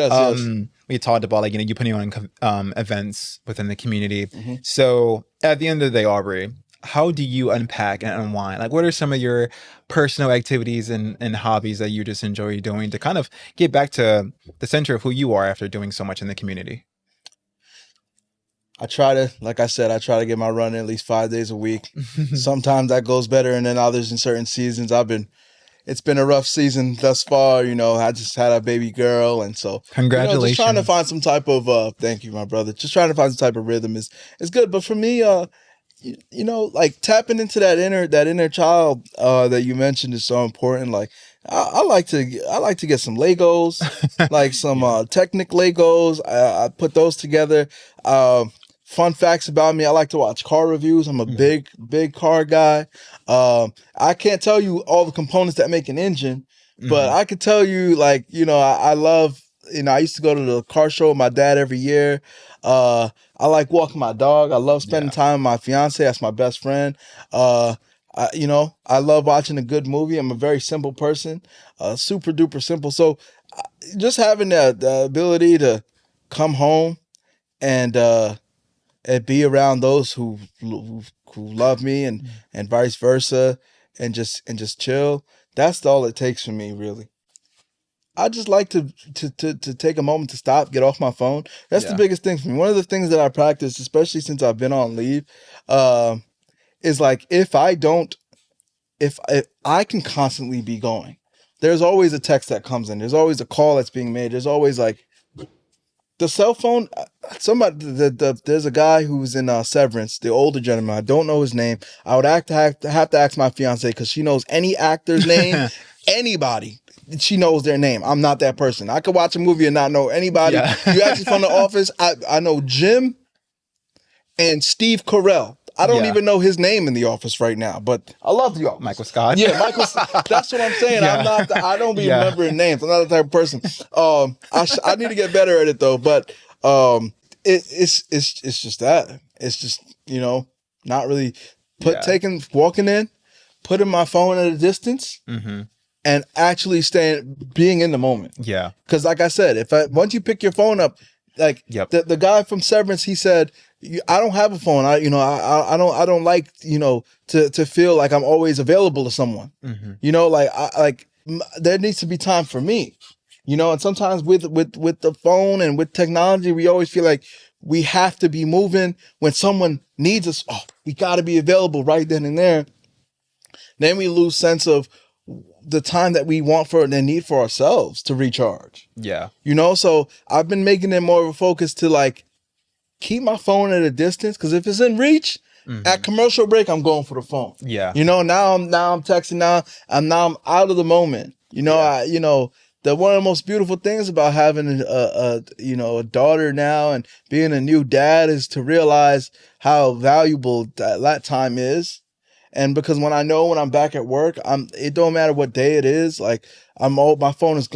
we talked about, like, you putting on events within the community. Mm-hmm. So at the end of the day, Aubrey, how do you unpack and unwind? Like, what are some of your personal activities and hobbies that you just enjoy doing to kind of get back to the center of who you are after doing so much in the community? I try to, like I said, I try to get my run in at least 5 days a week. Sometimes that goes better, and then others in certain seasons. It's been a rough season thus far. You know, I just had a baby girl, and so Congratulations. just trying to find some type of thank you, my brother. Just trying to find some type of rhythm is good. But for me, like tapping into that inner child that you mentioned is so important. Like I like to get some Legos, like some Technic Legos. I put those together. Fun facts about me: I like to watch car reviews. I'm a big car guy. I can't tell you all the components that make an engine, but I could tell you, like, I love. I used to go to the car show with my dad every year. I like walking my dog. I love spending time with my fiance. That's my best friend. I love watching a good movie. I'm a very simple person, super duper simple. So just having the ability to come home and be around those who love me and vice versa, and just chill. That's all it takes for me, really. I just like to take a moment to stop, get off my phone. That's the biggest thing for me. One of the things that I practice, especially since I've been on leave, is like if I can constantly be going. There's always a text that comes in. There's always a call that's being made. There's always like the cell phone. There's a guy who's in Severance, the older gentleman. I don't know his name. I would have to ask my fiance because she knows any actor's name, anybody. She knows their name. I'm not that person. I could watch a movie and not know anybody. Yeah. You ask me from the office, I know Jim and Steve Carell. I don't even know his name in the office right now, but I love the office. Michael Scott. Yeah, Michael. That's what I'm saying. Yeah. I don't be remembering names. I'm not the type of person. I need to get better at it though. But it's just that. It's just not really walking in, putting my phone at a distance. Mm-hmm. And actually being in the moment. Yeah. Because like I said, once you pick your phone up, like the guy from Severance, he said, I don't have a phone. I don't like, to feel like I'm always available to someone. Mm-hmm. There needs to be time for me, and sometimes with the phone and with technology, we always feel like we have to be moving when someone needs us. Oh, we got to be available right then and there. Then we lose sense of the time that we want for and need for ourselves to recharge. Yeah. So I've been making it more of a focus to like keep my phone at a distance, because if it's in reach, at commercial break, I'm going for the phone. Yeah. Now I'm texting, now I'm out of the moment. The one of the most beautiful things about having a daughter now and being a new dad is to realize how valuable that time is. And because when I'm back at work, it don't matter what day it is. Like my phone is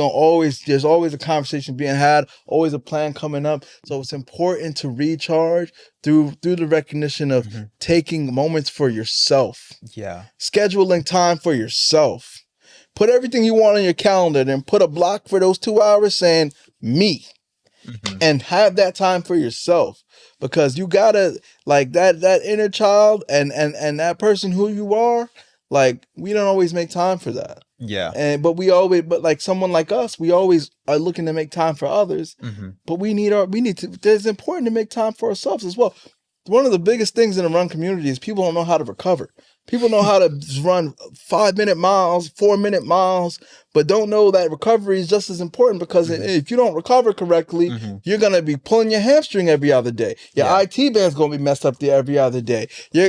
there's always a conversation being had, always a plan coming up. So it's important to recharge through the recognition of taking moments for yourself. Yeah. Scheduling time for yourself. Put everything you want on your calendar, then put a block for those 2 hours saying me. Mm-hmm. And have that time for yourself, because you gotta, like, that inner child and that person who you are, like, we don't always make time for that. Yeah. But like someone like us, we always are looking to make time for others. Mm-hmm. But it's important to make time for ourselves as well. One of the biggest things in the run community is people don't know how to recover. People know how to run 5-minute miles, 4-minute miles, but don't know that recovery is just as important, because if you don't recover correctly, you're going to be pulling your hamstring every other day. Your IT band's going to be messed up every other day. You're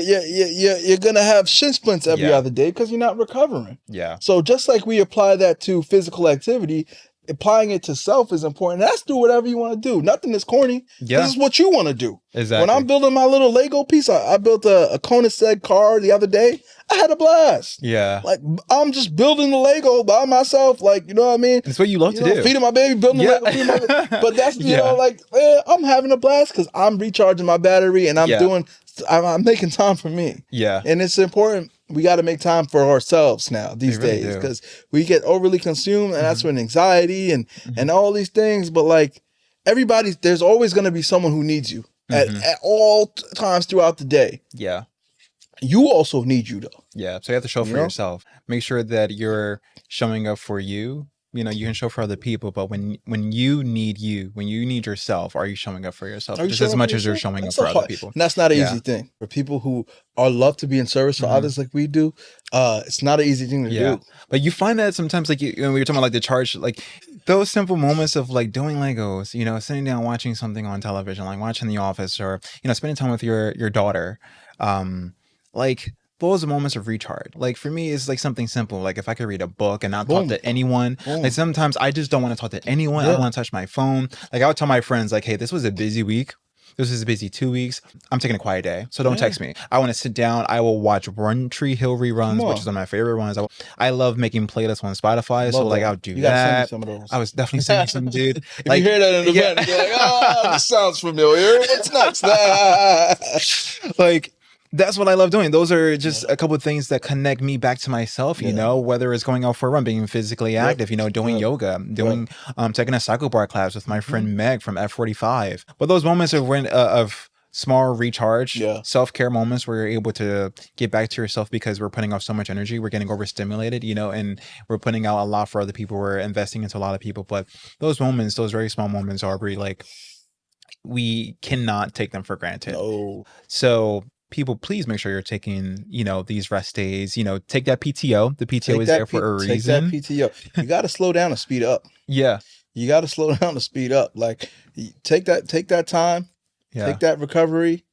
going to have shin splints every other day because you're not recovering. Yeah. So just like we apply that to physical activity, applying it to self is important. That's do whatever you want to do. Nothing is corny. Yeah. This is what you want to do. Exactly. When I'm building my little Lego piece, I built a Koenigsegg car the other day. I had a blast. Yeah. Like, I'm just building the Lego by myself. Like, you know what I mean? It's what you love to do. Feeding my baby, building the Lego. But that's, I'm having a blast because I'm recharging my battery and I'm making time for me. Yeah. And it's important. We got to make time for ourselves now these days, because we get overly consumed, and that's when anxiety and all these things. But like, there's always going to be someone who needs you at all times throughout the day. Yeah. You also need you though. Yeah. So you have to show for yourself. Make sure that you're showing up for you. You know, you can show for other people, but when you need yourself, are you showing up for yourself just as much as you're showing up for other people? And that's not an easy thing for people who love to be in service for others like we do. It's not an easy thing to do. But you find that sometimes, like when we were talking about like the charge, like those simple moments of like doing Legos, you know, sitting down watching something on television, like watching The Office, or you know, spending time with your daughter, like. Those are moments of recharge. Like for me, it's like something simple. Like if I could read a book and not talk to anyone. Like sometimes I just don't want to talk to anyone. I don't want to touch my phone. Like I would tell my friends, like, hey, this was a busy week. This is a busy 2 weeks. I'm taking a quiet day. So don't text me. I want to sit down. I will watch One Tree Hill reruns, which is one of my favorite ones. I love making playlists on Spotify. So like I'll do that. Send me some of those. I was definitely sending some, dude. If like, you hear that in the event, you're like, oh, this sounds familiar. What's next? Like, that's what I love doing. Those are just a couple of things that connect me back to myself, you know, whether it's going out for a run, being physically active, you know, doing yoga, doing, taking a cycle bar class with my friend Meg from F45. But those moments of small recharge, self-care moments where you're able to get back to yourself because we're putting off so much energy. We're getting overstimulated, you know, and we're putting out a lot for other people. We're investing into a lot of people. But those moments, those very small moments, Aubrey, like we cannot take them for granted. No. So people, please make sure you're taking, you know, these rest days, you know, take that PTO. The PTO is there for a reason. Take that PTO. You got to slow down and speed up. Yeah. You got to slow down and speed up. Like take that time, take that recovery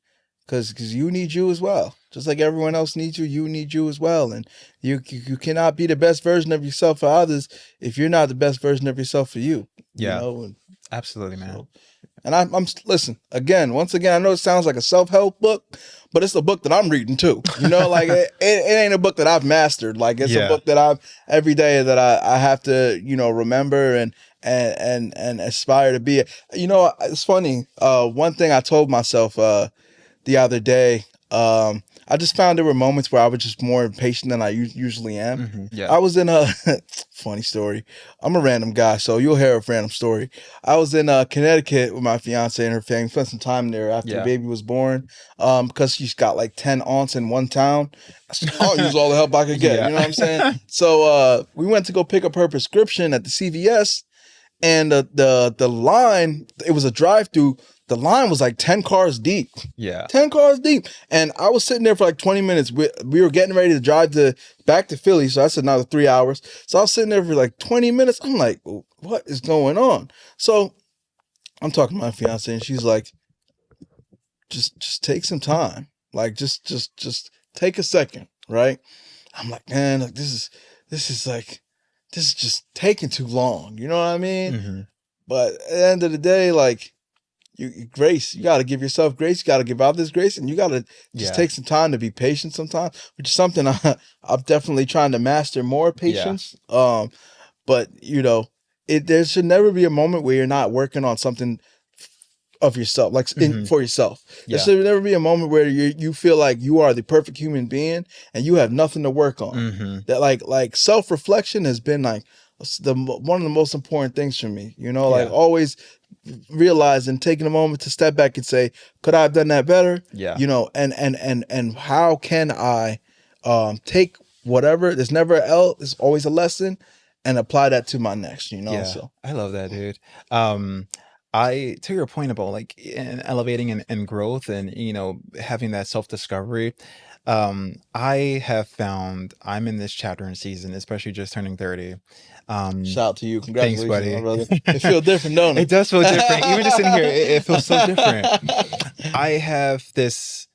because you need you as well. Just like everyone else needs you, you need you as well. And you cannot be the best version of yourself for others if you're not the best version of yourself for you. Yeah. You know? Absolutely, man. So, and I'm listen once again, I know it sounds like a self-help book, but it's a book that I'm reading too. You know, like it ain't a book that I've mastered. Like it's a book that every day that I have to, you know, remember and aspire to be. You know, it's funny. One thing I told myself the other day, I just found there were moments where I was just more impatient than I usually am. I was in a funny story. I'm a random guy, so you'll hear a random story. I was in Connecticut with my fiance and her family. Spent some time there after the baby was born because she's got like 10 aunts in one town. I'll use all the help I could get. You know what I'm saying? So we went to go pick up her prescription at the CVS, and the line, it was a drive-through. The line was like 10 cars deep. 10 cars deep. And I was sitting there for like 20 minutes. We were getting ready to drive back to Philly. So that's another 3 hours. So I was sitting there for like 20 minutes. I'm like, what is going on? So I'm talking to my fiance and she's like, just take some time. Like, just take a second. Right. I'm like, man, like this is just taking too long. You know what I mean? But at the end of the day, like, grace, you got to give yourself grace, you got to give others grace, and you got to just take some time to be patient sometimes, which is something I'm definitely trying to master more, patience. But you know, there should never be a moment where you're not working on something of yourself, like for yourself. There should never be a moment where you feel like you are the perfect human being and you have nothing to work on. That like self-reflection has been like one of the most important things for me, you know, like always realizing, taking a moment to step back and say, could I have done that better? You know, and how can I take whatever, there's never an L, there's always a lesson, and apply that to my next, you know? So I love that, dude. To your point about like elevating and growth and, you know, having that self-discovery, I have found I'm in this chapter and season, especially just turning 30. Shout out to you. Congratulations, thanks, buddy. My brother. It feels different, don't it? It does feel different. Even just in here, it feels so different. I have this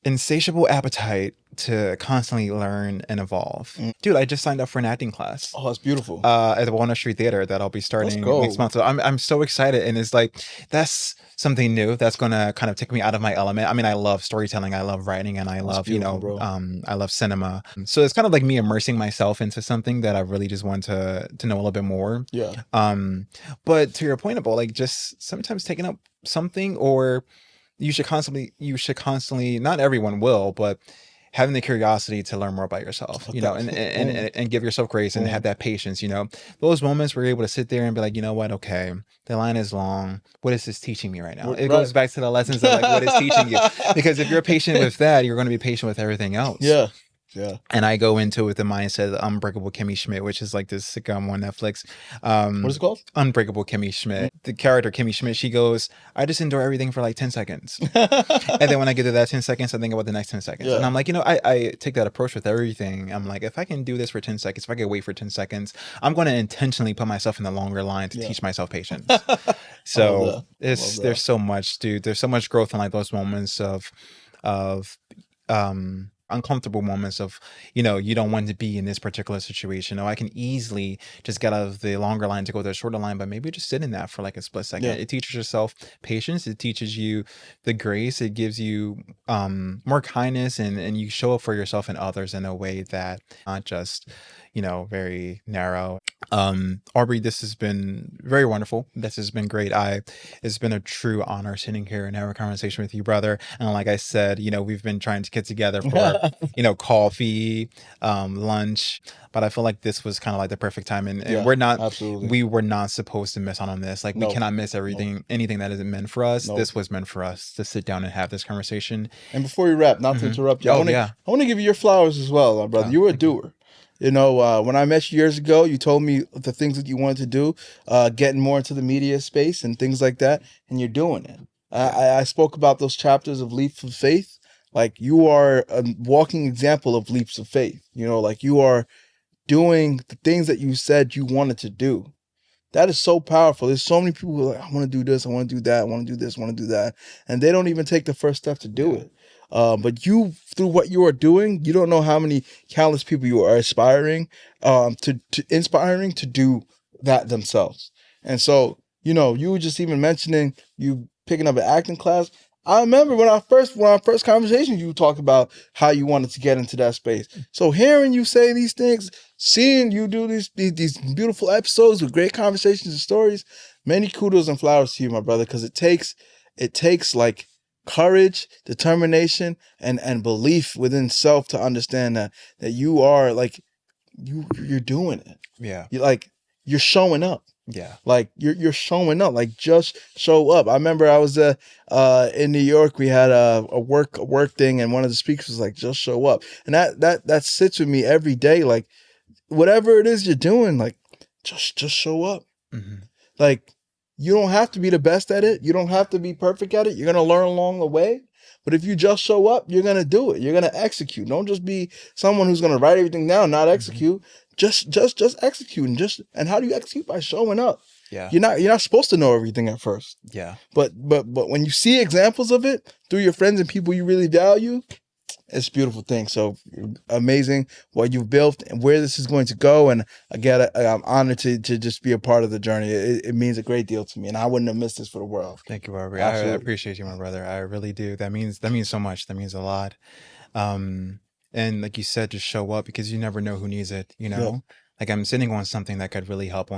insatiable appetite to constantly learn and evolve. Dude, I just signed up for an acting class. Oh, that's beautiful. At the Walnut Street Theater that I'll be starting next month. So I'm so excited. And it's like, that's something new that's going to kind of take me out of my element. I mean, I love storytelling. I love writing and I love, you know, I love cinema. So it's kind of like me immersing myself into something that I really just want to know a little bit more. But to your point about like just sometimes taking up something, or you should constantly, not everyone will, but having the curiosity to learn more about yourself, you know, and give yourself grace and have that patience, you know, those moments where you're able to sit there and be like, you know what, okay, the line is long. What is this teaching me right now? It goes back to the lessons of like what is teaching you, because if you're patient with that, you're going to be patient with everything else. Yeah. Yeah. And I go into it with the mindset of Unbreakable Kimmy Schmidt, which is like this sitcom on Netflix. What is it called? Unbreakable Kimmy Schmidt. The character Kimmy Schmidt, she goes, I just endure everything for like 10 seconds. And then when I get to that 10 seconds, I think about the next 10 seconds. And I'm like, you know, I take that approach with everything. I'm like, if I can do this for 10 seconds, if I can wait for 10 seconds, I'm going to intentionally put myself in the longer line to teach myself patience. So there's so much, dude. There's so much growth in like those moments of uncomfortable moments of, you know, you don't want to be in this particular situation. Or I can easily just get out of the longer line to go to the shorter line, but maybe just sit in that for like a split second. It teaches yourself patience. It teaches you the grace. It gives you more kindness, and you show up for yourself and others in a way that not just, you know, very narrow. Aubrey, this has been very wonderful. This has been great. It's been a true honor sitting here and having a conversation with you, brother. And like I said, you know, we've been trying to get together for you know, coffee, lunch, but I feel like this was kind of like the perfect time. And we were not supposed to miss out on this. Like we cannot miss anything that isn't meant for us. This was meant for us to sit down and have this conversation. And before we wrap, not to interrupt you, I want to give you your flowers as well, my brother. You were a doer. You know, when I met you years ago, you told me the things that you wanted to do, getting more into the media space and things like that, and you're doing it. I spoke about those chapters of Leaps of Faith. Like, you are a walking example of leaps of faith. You know, like, you are doing the things that you said you wanted to do. That is so powerful. There's so many people who are like, I want to do this, I want to do that, I want to do this, I want to do that. And they don't even take the first step to do it. But you, through what you are doing, you don't know how many countless people you are inspiring to do that themselves. And so, you know, you were just even mentioning you picking up an acting class. I remember when our first conversation, you talked about how you wanted to get into that space. So hearing you say these things, seeing you do these beautiful episodes with great conversations and stories, many kudos and flowers to you, my brother, because it takes like courage, determination, and belief within self to understand that you are like you're doing it. Yeah, you're showing up. Yeah, like you're showing up. Like, just show up. I remember I was in New York. We had a work thing, and one of the speakers was like, "Just show up," and that sits with me every day. Like, whatever it is you're doing, like just show up. Mm-hmm. Like, you don't have to be the best at it. You don't have to be perfect at it. You're gonna learn along the way. But if you just show up, you're gonna do it. You're gonna execute. Don't just be someone who's gonna write everything down, not execute. Mm-hmm. Just execute, and how do you execute? By showing up. Yeah. You're not supposed to know everything at first. Yeah. But when you see examples of it through your friends and people you really value, it's a beautiful thing. So amazing what you've built and where this is going to go. And again, I'm honored to just be a part of the journey. It means a great deal to me, and I wouldn't have missed this for the world. Thank you, Aubrey. I appreciate you, my brother. I really do. That means so much. That means a lot. And like you said, just show up, because you never know who needs it, you know? Yeah. Like, I'm sitting on something that could really help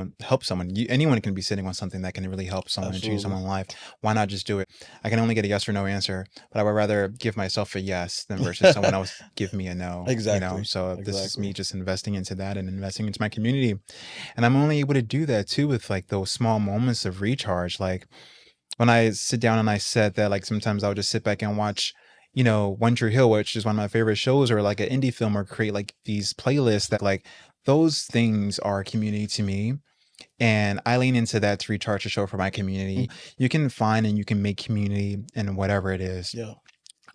someone. Anyone can be sitting on something that can really help someone and change someone's life. Why not just do it? I can only get a yes or no answer, but I would rather give myself a yes than versus someone else give me a no. Exactly. You know? So this is me just investing into that and investing into my community. And I'm only able to do that too with like those small moments of recharge. Like, when I sit down and I said that, like, sometimes I'll just sit back and watch, you know, One Tree Hill, which is one of my favorite shows, or like an indie film, or create like these playlists that, like, those things are community to me. And I lean into that to recharge the show for my community. Mm-hmm. You can find and you can make community in whatever it is. Yeah.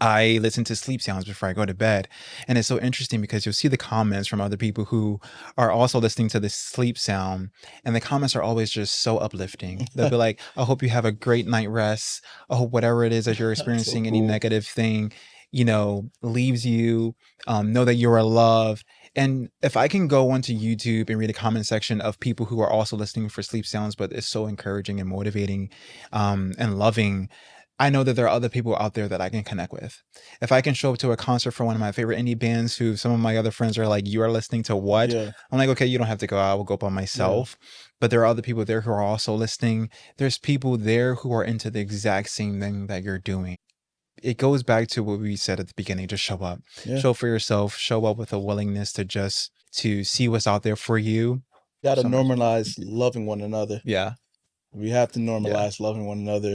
I listen to sleep sounds before I go to bed. And it's so interesting because you'll see the comments from other people who are also listening to this sleep sound. And the comments are always just so uplifting. They'll be like, I hope you have a great night rest. I hope whatever it is that you're experiencing, so cool. Any negative thing, you know, leaves you, know that you are loved. And if I can go onto YouTube and read a comment section of people who are also listening for sleep sounds, but it's so encouraging and motivating, and loving, I know that there are other people out there that I can connect with. If I can show up to a concert for one of my favorite indie bands who some of my other friends are like, you are listening to what? Yeah. I'm like, okay, you don't have to go. I will go by myself. Yeah. But there are other people there who are also listening. There's people there who are into the exact same thing that you're doing. it goes back to what we said at the beginning. Just show up, show for yourself, show up with a willingness to just to see what's out there for you. Got to normalize loving one another. Yeah. We have to normalize loving one another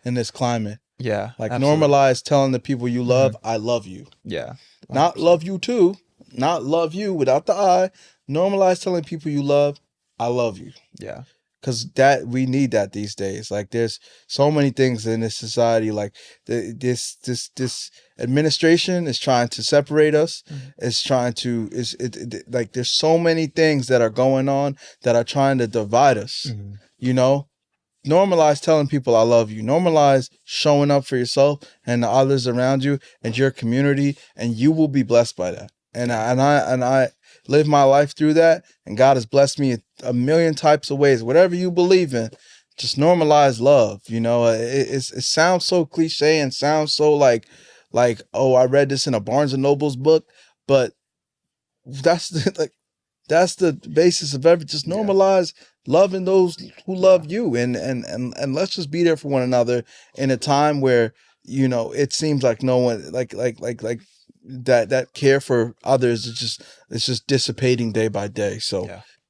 in this climate. Yeah. Like normalize telling the people you love, I love you. Yeah. 100%. Not love you too. Not love you without the I. Normalize telling people you love, I love you. Yeah. Because we need that these days. Like there's so many things in this society. Like this administration is trying to separate us. It's trying to like there's so many things that are going on that are trying to divide us. You know, normalize telling people I love you. Normalize showing up for yourself and the others around you and your community, and you will be blessed by that. And I live my life through that, and God has blessed me a million types of ways. Whatever you believe in, just normalize love. You know, it sounds so cliche and sounds so like oh, I read this in a Barnes and Noble's book, but that's the basis of everything. Just normalize loving those who love you, and let's just be there for one another in a time where, you know, it seems like no one like that care for others is just dissipating day by day. So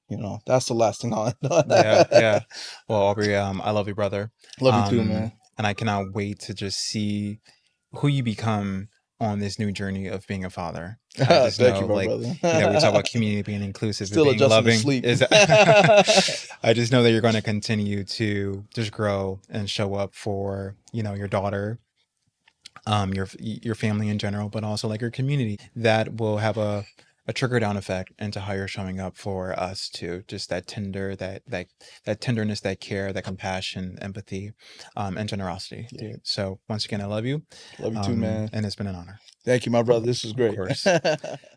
you know, that's the last thing I'll end on. Yeah. Well, Aubrey, I love you, brother. Love you too, man. And I cannot wait to just see who you become on this new journey of being a father. I just Thank know, you, my like, brother. you know, we talk about community being inclusive, Still being loving. To sleep. I just know that you're going to continue to just grow and show up for, you know, your daughter, your family in general, but also like your community. That will have a trickle down effect into how you're showing up for us too. Just that that tenderness, that care, that compassion, empathy, and generosity. Dude. So once again, I love you. Love you too, man. And it's been an honor. Thank you, my brother. This was great. Of course.